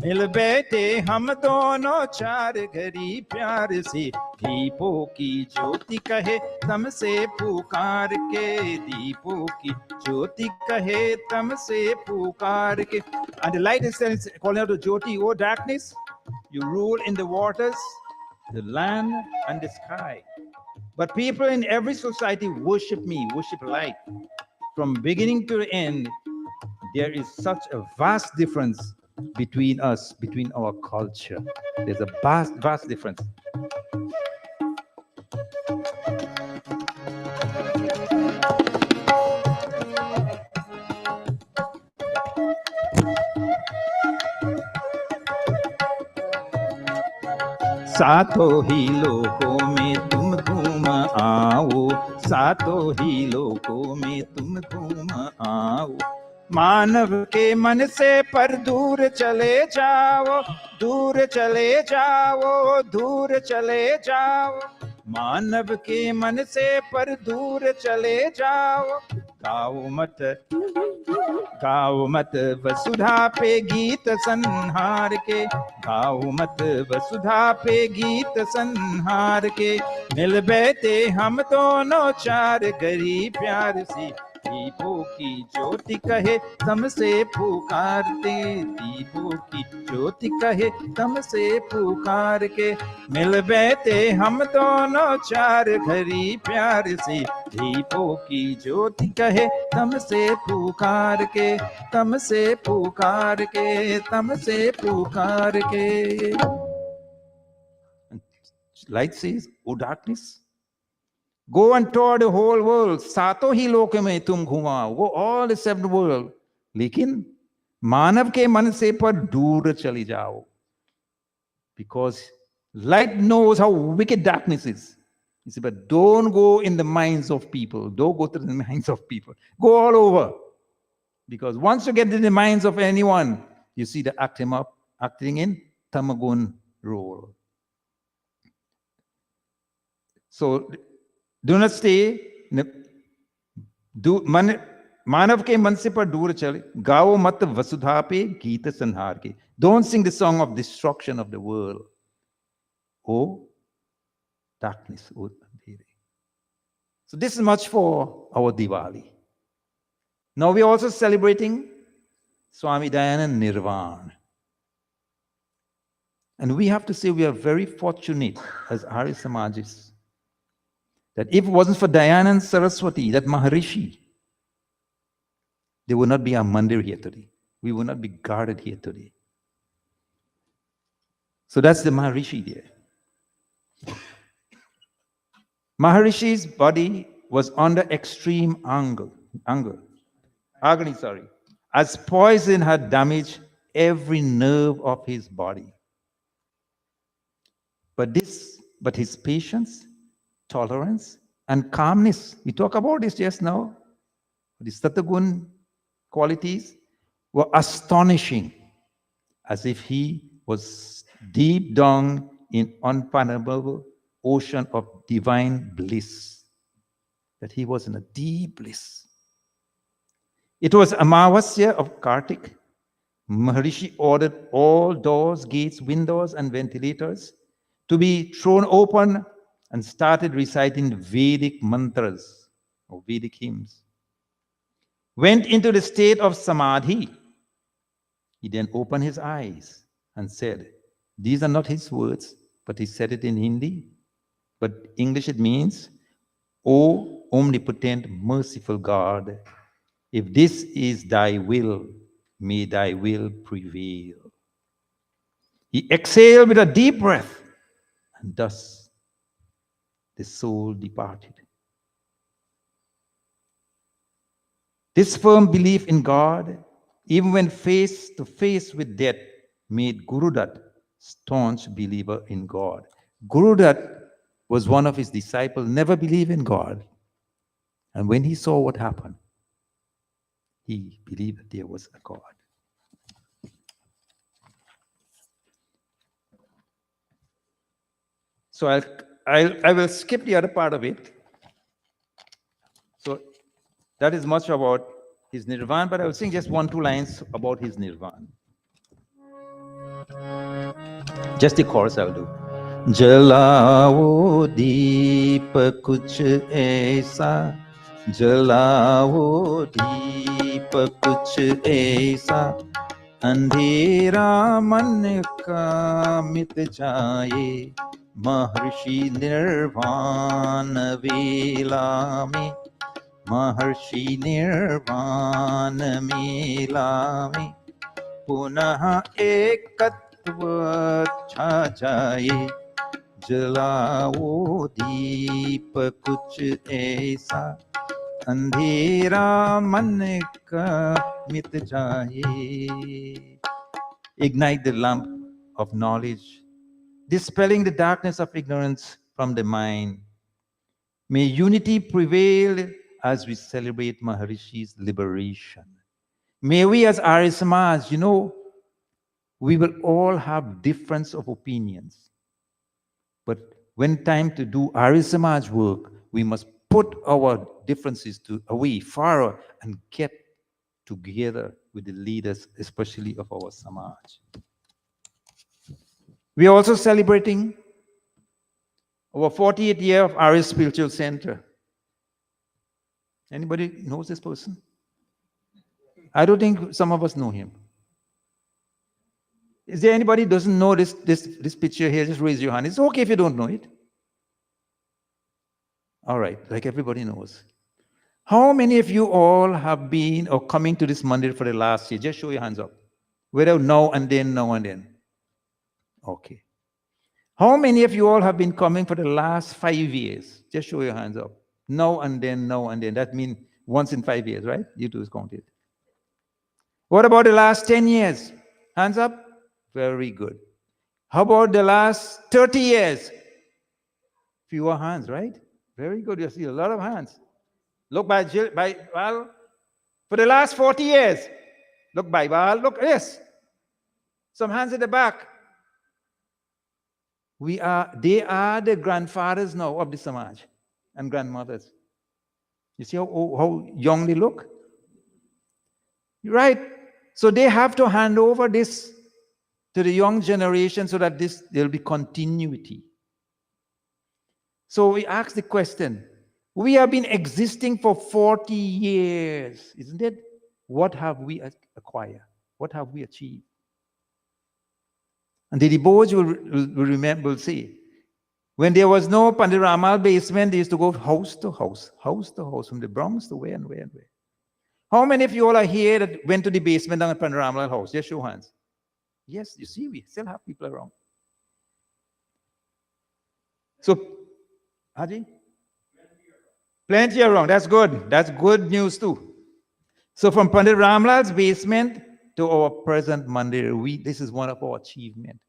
Speaker 10: मिल बैठे हम दोनों चार घड़ी प्यार से, दीपों की ज्योति कहे तम से पुकार के, दीपों की ज्योति कहे तम से पुकार के। And the light is calling out to Jyoti, oh darkness, You rule in the waters, the land, and the sky. But people in every society worship me, worship light. From beginning to the end, there is such a vast difference between us, between our culture. There's a vast difference. सातों ही लोकों में तुम घूम आओ, सातों ही लोकों में तुम घूम आओ। मानव के मन से पर दूर चले जाओ, दूर चले जाओ, दूर चले जाओ। मानव के मन से पर दूर चले जाओ। गाओ मत वसुधा पे गीत संहार के, गाओ मत वसुधा पे गीत संहार के। मिल बैठे हम दोनों चार गरीब प्यार सी, दीपों की ज्योति कहे तम से पुकारते, दीपों की ज्योति कहे तम से पुकार के। मिल बैठे हम दोनों चार घरी प्यार से, दीपों की ज्योति कहे तम से पुकार के, तम से पुकार के, तम से पुकार के। Light says, O darkness, go and tour the whole world. सातों ही लोक में तुम घुमाओ. Go all the seven world. लेकिन मानव के मन से पर दूर चली जाओ. Because light knows how wicked darkness is. He said, but don't go in the minds of people. Don't go to the minds of people. Go all over. Because once you get in the minds of anyone, you see the acting in Tamagun role. So do not stay. मानव के मन से पर दूर चले. गाओ मत वसुधा पे गीत संहार के. Don't sing the song of destruction of the world. Oh, darkness. Oh, so this is much for our Diwali. Now we are also celebrating Swami Dayananda Nirvana. And we have to say we are very fortunate as Arya Samajis that if it wasn't for Dayananda Saraswati, that Maharishi, there would not be a mandir here today. We would not be guarded here today. So that's the Maharishi there. Maharishi's body was under extreme agony, as poison had damaged every nerve of his body. But his patience, tolerance, and calmness, we talk about this just now, the Satagun qualities were astonishing, as if he was deep down in unfathomable ocean of divine bliss, that he was in a deep bliss. It was Amavasya of Kartik. Maharishi ordered all doors, gates, windows, and ventilators to be thrown open and started reciting Vedic mantras or Vedic hymns. Went into the state of Samadhi. He then opened his eyes and said, these are not his words, but he said it in Hindi. But English it means, O omnipotent, merciful God, if this is thy will, may thy will prevail. He exhaled with a deep breath, and thus the soul departed. This firm belief in God, even when face to face with death, made Guru Dutt staunch believer in God. Guru Dutt was one of his disciples, never believed in God. And when he saw what happened, he believed that there was a God. So I will skip the other part of it. So that is much about his Nirvana, but I will sing just 1-2 lines about his Nirvana. Just the chorus I'll do. जलाओ दीप कुछ ऐसा, जलाओ दीप कुछ ऐसा, अंधेरा मन का मिट जाए महर्षि निर्वाण वेला में महर्षि निर्वाण मेला में पुनः एकत्व छा जाए जलाओ दीप कुछ ऐसा अंधेरा मन का मिट जाए. Ignite the lamp of knowledge, dispelling the darkness of ignorance from the mind. May unity prevail as we celebrate Maharishi's liberation. May we as Arya Samaj, we will all have difference of opinions. But when time to do Arya Samaj work, we must put our differences away far and get together with the leaders, especially of our Samaj. We are also celebrating our 40th year of Arya Spiritual Center. Anybody knows this person? I don't think some of us know him. Is there anybody who doesn't know this picture here? Just raise your hand. It's okay if you don't know it. All right, like everybody knows. How many of you all have been or coming to this mandir for the last year? Just show your hands up. Without now and then, now and then. Okay. How many of you all have been coming for the last 5 years? Just show your hands up. Now and then, now and then. That means once in 5 years, right? You two is counted. What about the last 10 years? Hands up? Very good. How about the last 30 years? Fewer hands, right? Very good. You see a lot of hands. Look by Val. For the last 40 years. Look by Val. Look, yes. Some hands at the back. They are the grandfathers now of the Samaj and grandmothers. You see how young they look? Right. So they have to hand over this to the young generation so that there'll be continuity. So we ask the question, we have been existing for 40 years, isn't it? What have we acquired? What have we achieved? And the Deboj will say, when there was no Pandit Ramal basement, they used to go house to house, from the Bronx to where and where and where. How many of you all are here that went to the basement down at Pandit Ramal house? Just show hands. Yes, you see, we still have people around. So, Haji? Plenty around. That's good. That's good news too. So from Pandit Ramlal's basement to our present mandir, this is one of our achievements.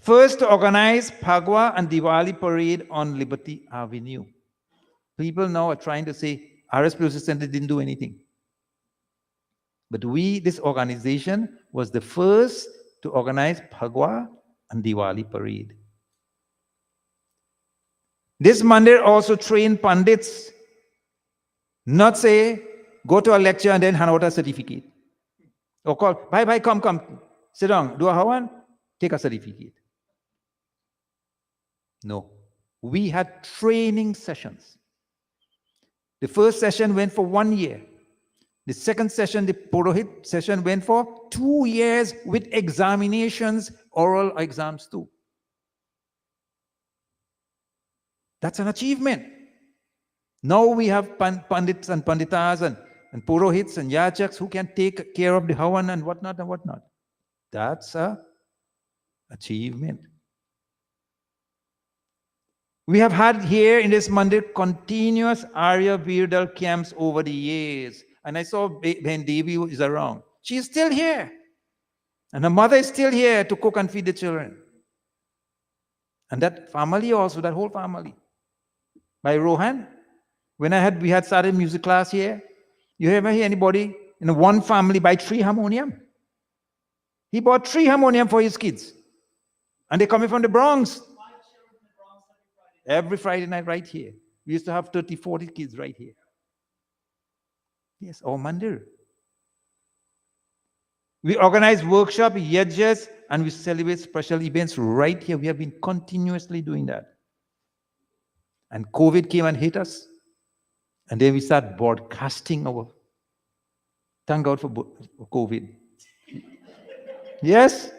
Speaker 10: First, to organize Phagwa and Diwali parade on Liberty Avenue. People now are trying to say RS Spiritual Center didn't do anything. But this organization was the first to organize Phagwa and Diwali parade. This mandir also trained Pandits, not say, go to a lecture and then hand out a certificate. Or call, bye, come, sit down, do a hawan, take a certificate. No. We had training sessions. The first session went for 1 year. The second session, the Purohit session, went for 2 years with examinations, oral exams too. That's an achievement. Now we have Pandits and Panditas and Purohits and Yajaks who can take care of the Havan and whatnot and whatnot. That's an achievement. We have had here in this mandir continuous Arya Virdal camps over the years. And I saw Ben Devi is around. She's still here. And her mother is still here to cook and feed the children. And that family also, that whole family. By Rohan, when we had started music class here, you ever hear anybody in one family buy 3 harmonium? He bought 3 harmonium for his kids. And they're coming from the Bronx. Every Friday night right here. We used to have 30, 40 kids right here. Yes, our mandir. We organize workshops, yajjas, and we celebrate special events right here. We have been continuously doing that. And COVID came and hit us. And then we start broadcasting our Thank God for COVID. Yes,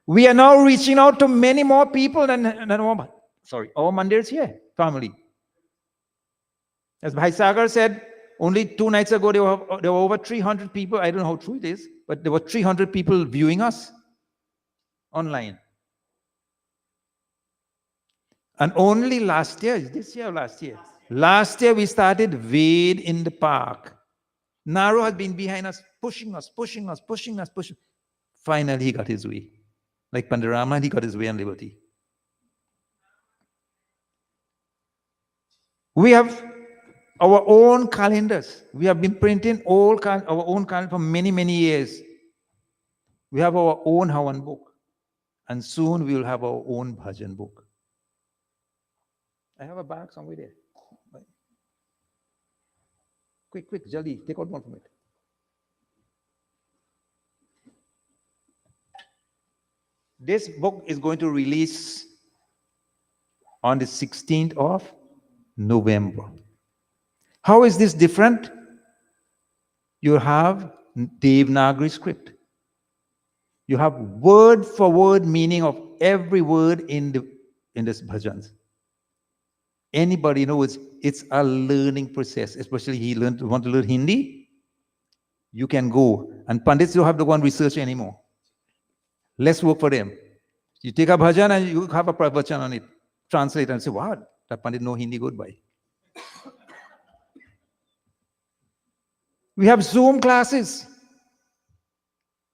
Speaker 10: we are now reaching out to many more people than our mandirs here, family. As Bhai Sagar said, only 2 nights ago, there were over 300 people. I don't know how true it is, but there were 300 people viewing us online. And only last year, this year or last year? Last year, we started Ved in the park. Naro has been behind us, pushing us. Finally, he got his way. Like Pandarama, he got his way on liberty. We have our own calendars. We have been printing our own calendar for many, many years. We have our own Hawan book. And soon we will have our own bhajan book. I have a bag somewhere there. Quick, Jaldi, take out one from it. This book is going to release on the 16th of November. How is this different? You have Devanagari script. You have word for word meaning of every word in this bhajans. Anybody knows it's a learning process, especially want to learn Hindi, you can go. And Pandits don't have to go and research anymore. Less work for them. You take a bhajan and you have a pravachan on it. Translate and say, wow, that Pandit know Hindi goodbye. We have Zoom classes.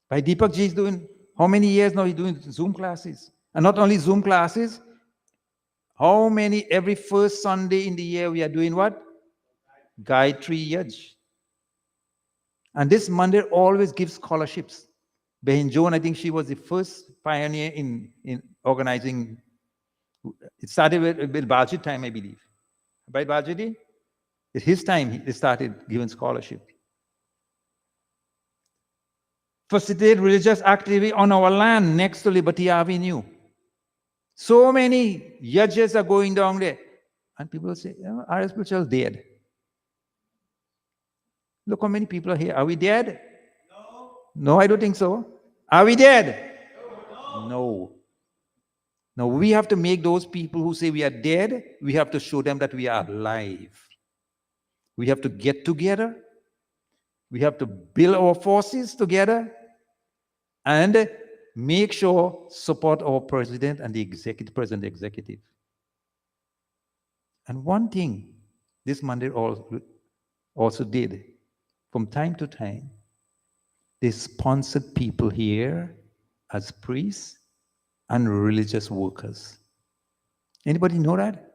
Speaker 10: By Deepak ji is doing, how many years now he's doing Zoom classes? And not only Zoom classes, every first Sunday in the year we are doing what? Gayatri Yaj. And this Monday always gives scholarships. Behin Joan, I think she was the first pioneer in organizing. It started with Bajit time, I believe. By Bajit, it's his time they started giving scholarship. Facilitate religious activity on our land next to Liberty Avenue. So many yajs are going down there. And people say, our spiritual dead. Look how many people are here. Are we dead? No, I don't think so. Are we dead? No. Now we have to make those people who say we are dead, we have to show them that we are alive. We have to get together. We have to build our forces together and make sure support our president and the executive. And one thing this Monday also did, from time to time, they sponsored people here as priests and religious workers. Anybody know that?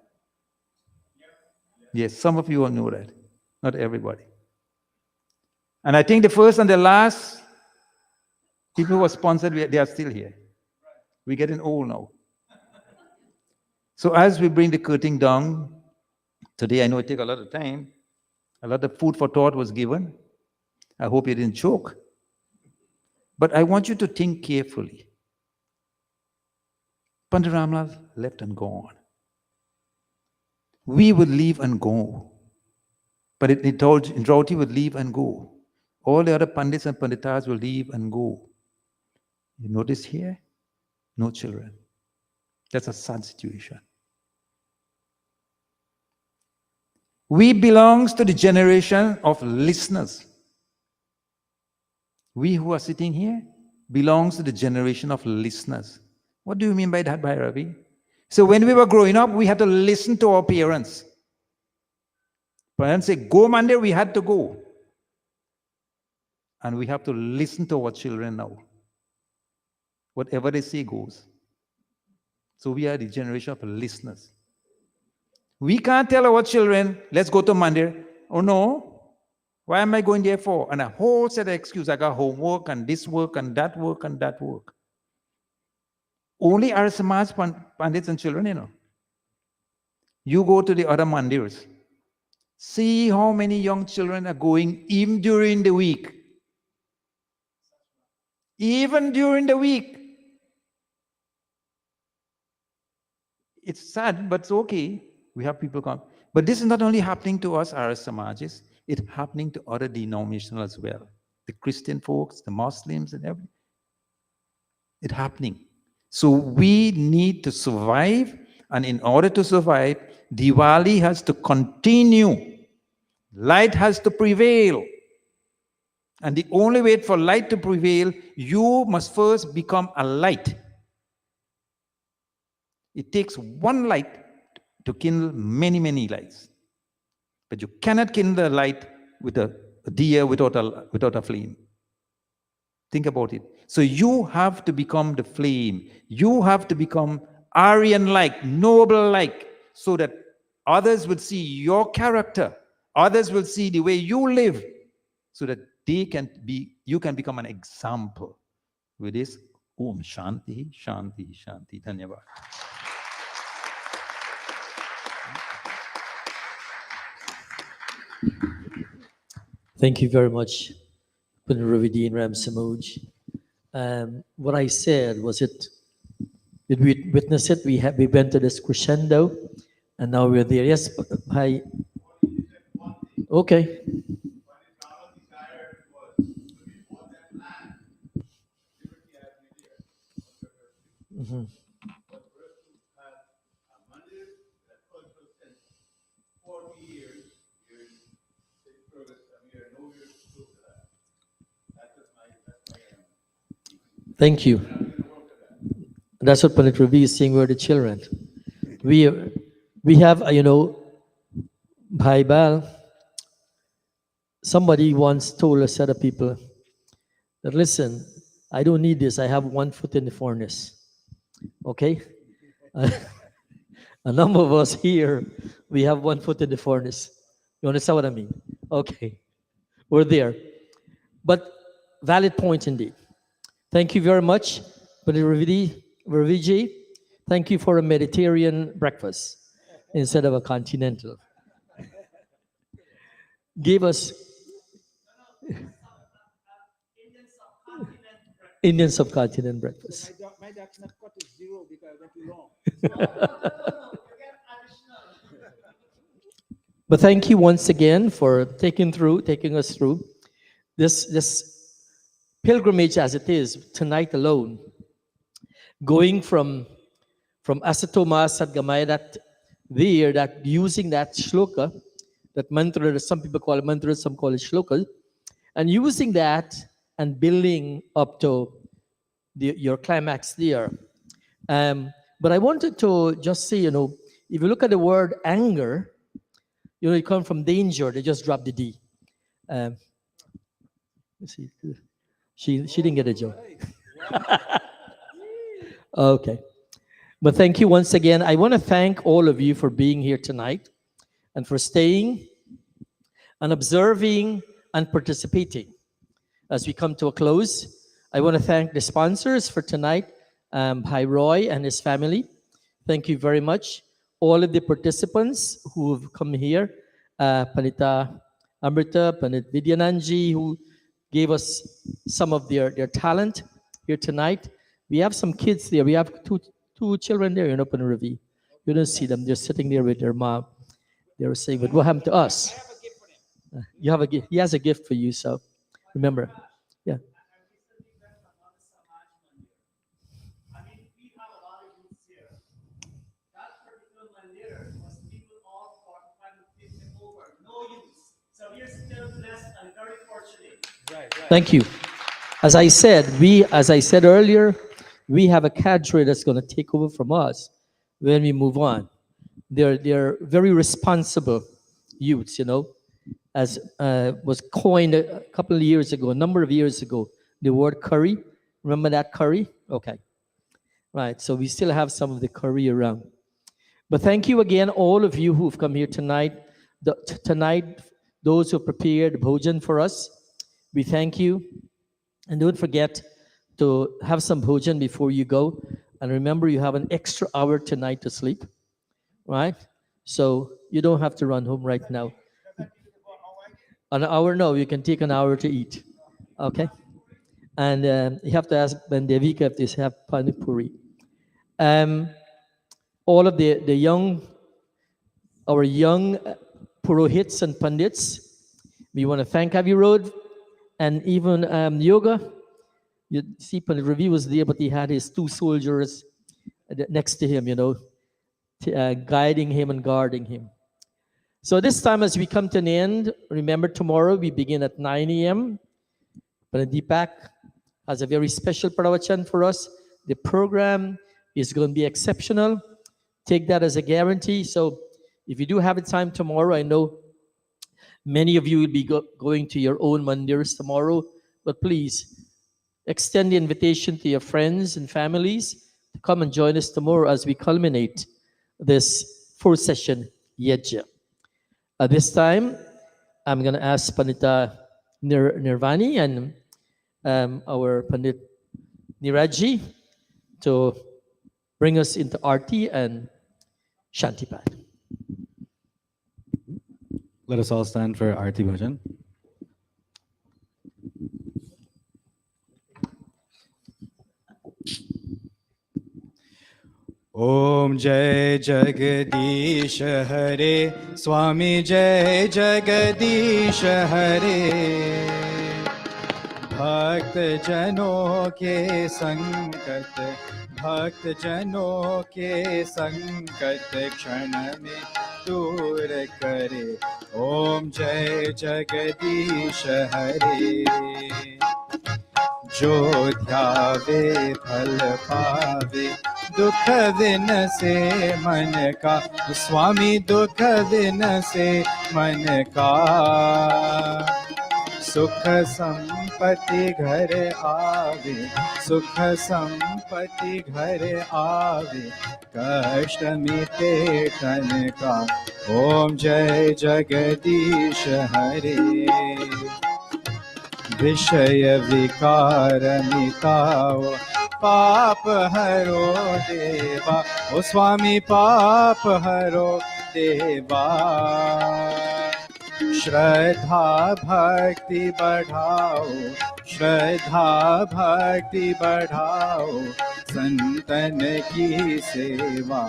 Speaker 10: Yes, some of you all know that. Not everybody. And I think the first and the last people who were sponsored, they are still here. We're getting old now. So as we bring the curtain down, today I know it takes a lot of time. A lot of food for thought was given. I hope you didn't choke. But I want you to think carefully. Pandit Ramlal left and gone. We would leave and go. But Indrauti would leave and go. All the other Pandits and Panditas will leave and go. You notice here? No children. That's a sad situation. We belong to the generation of listeners. We who are sitting here belongs to the generation of listeners. What do you mean by that, Bhairavi? So when we were growing up, we had to listen to our parents. Parents say, go Monday, we had to go. And we have to listen to our children now. Whatever they say goes. So we are the generation of listeners. We can't tell our children, let's go to Monday. Oh no, why am I going there for? And a whole set of excuses. I got homework and this work and that work and that work. Only our Samaj Pandits and children, you know. You go to the other mandirs. See how many young children are going even during the week. Even during the week. It's sad, but it's okay. We have people come. But this is not only happening to us, our Samajas, it's happening to other denominations as well. the Christian folks, the Muslims, and everything. It's happening. So we need to survive, and in order to survive, Diwali has to continue. Light has to prevail. And the only way for light to prevail, you must first become a light. It takes one light to kindle many, many lights. But you cannot kindle a light with a deer without a flame. Think about it. So you have to become the flame. You have to become Aryan-like, noble-like, so that others will see your character. Others will see the way you live, so that you can become an example. With this, Om Shanti, Shanti, Shanti. Dhanyavad.
Speaker 1: Thank you very much, Punit Ravideen Ramsamoj. What I said, did we witness it? We went to this crescendo, and now we're there. Yes, hi. Okay. Mhm. Thank you. That's what Punit Ravi is saying. We're the children. We have, Bhai Bal, somebody once told a set of people that, listen, I don't need this. I have one foot in the furnace. Okay? A number of us here, we have one foot in the furnace. You understand what I mean? Okay. We're there. But valid point indeed. Thank you very much, Punit Raviji. Thank you for a Mediterranean breakfast instead of a continental. Give us Indian subcontinent breakfast.
Speaker 11: My duck's not cut to zero because I went too long.
Speaker 1: But thank you once again for taking us through this pilgrimage as it is tonight alone, going from Asatoma Sadgamaya, that using that shloka, that mantra, that some people call it mantra, some call it shloka, and using that and building up to your climax there. But I wanted to just say, if you look at the word anger, it comes from danger. They just dropped the D. Let's see. She didn't get a joke. Okay. But thank you once again. I want to thank all of you for being here tonight and for staying and observing and participating. As we come to a close, I want to thank the sponsors for tonight, Bhai Roy and his family. Thank you very much. All of the participants who have come here, Panita Amrita, Panit Vidyananji, who gave us some of their talent here tonight. We have some kids there. We have two children there in Open Ravi. You don't see them. They're sitting there with their mom. They were saying, but what happened to us? You have a gift. He has a gift for you, so remember. Yeah. Thank you. As I said earlier, we have a cadre that's going to take over from us when we move on. They're very responsible youths, as was coined a couple of years ago, a number of years ago, the word curry. Remember that curry? Okay. Right. So we still have some of the curry around. But thank you again, all of you who've come here tonight. Tonight, those who prepared bhojan for us, we thank you. And don't forget to have some bhojan before you go. And remember, you have an extra hour tonight to sleep, right? So you don't have to run home right now. An hour? No, you can take an hour to eat. Okay? And you have to ask Bandevika if they have pani puri. All of our young purohits and pandits, we want to thank Avi Road And even yoga, you see, Pandit Ravi was there, but he had his two soldiers next to him, guiding him and guarding him. So this time, as we come to an end, remember tomorrow we begin at 9 a.m. Pandit Deepak has a very special pravachan for us. The program is going to be exceptional. Take that as a guarantee. So if you do have a time tomorrow, I know many of you will be going to your own mandirs tomorrow, but please extend the invitation to your friends and families to come and join us tomorrow as we culminate this 4-session Yajya. At this time, I'm going to ask Pandita Nirvani and our Pandit Niraji to bring us into Aarti and Shantipad.
Speaker 3: Let us all stand for Aarti Bhajan. Om Jai Jagadish Hare, Swami Jai Jagadish Hare. भक्त जनों के संकट, भक्त जनों के संकट क्षण में दूर करे। ओम जय जगदीश हरे। जो ध्यावे फल पावे, दुख विन से मन का, स्वामी दुख विन से मन का। सुख संपत्ति घर आवे, सुख संपत्ति घर आवे, कष्ट मिटे तन का। ओम जय जगदीश हरे। विषय विकार मिटाओ, पाप हरो देवा। ओ स्वामी पाप हरो देवा। श्रद्धा भक्ति बढ़ाओ, श्रद्धा भक्ति बढ़ाओ, संतन की सेवा।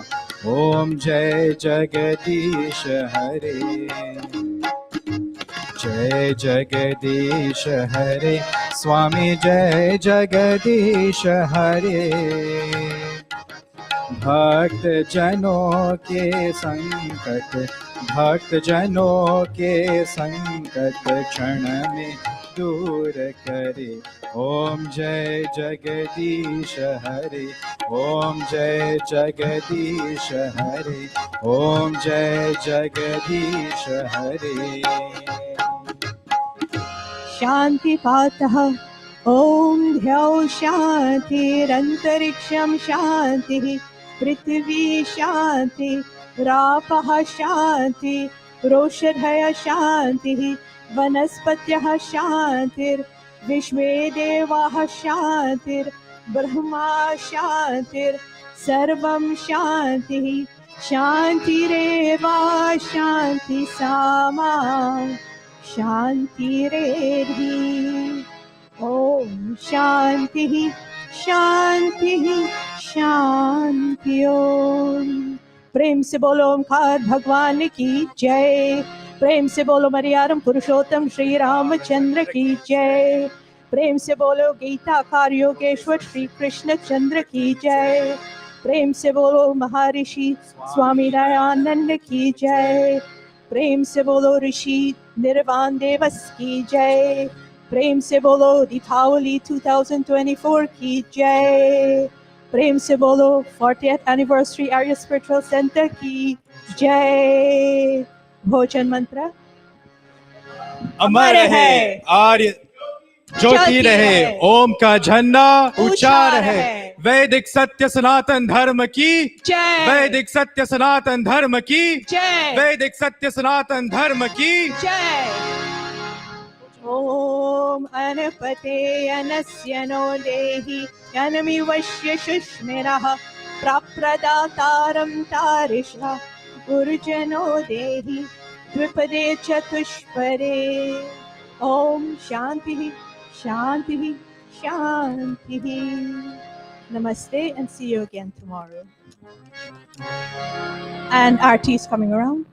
Speaker 3: ओम जय जगदीश हरे। जय जगदीश हरे, स्वामी जय जगदीश हरे। भक्त जनों के संकट, भक्त जनों के संकट क्षण में दूर करे। ओम जय जगदीश हरे। ओम जय जगदीश हरे। ओम जय जगदीश हरे।
Speaker 2: शांति पातः। ओम ध्याउ शांतिरंतरिक्षं शांति, पृथ्वी शांति, रापः शांति, रोषधय शांति, वनस्पत्यः शांतिर्, विश्वे देवाः शांतिर्, ब्रह्मा शांतिर्, सर्वं शांतिः। शांतिरेव शांति सामा शांतिरेधि। ओम शांति शांति शांति। ओम प्रेम से बोलो ओमकार भगवान की जय। प्रेम से बोलो मरियारम पुरुषोत्तम श्री रामचंद्र की जय। प्रेम से बोलो गीताकार योगेश्वर श्री कृष्ण चंद्र की जय। प्रेम से बोलो महर्षि स्वामी दयानंद की जय। प्रेम से बोलो ऋषि निर्वाण देवस की जय। प्रेम से बोलो दीपावली 2024 की जय। प्रेम से बोलो 40th एनिवर्सरी आर्य स्पिरिचुअल सेंटर की जय। भोजन मंत्र।
Speaker 3: अमर है आर्य ज्योति रहे, ओम का झंडा ऊंचा रहे। वैदिक सत्य सनातन धर्म की
Speaker 2: जय।
Speaker 3: वैदिक सत्य सनातन धर्म की
Speaker 2: जय।
Speaker 3: वैदिक सत्य सनातन धर्म की
Speaker 2: जय। ओम अनपते अनस्य नो देहि यनमिवश्य शुष्मिरः प्रप्रदातारं तारिषः गुरुजनो देहि द्विपदे चतुष्पदे। ओम शांति शांति शांति। Namaste and see you again tomorrow. And Aarti is coming around.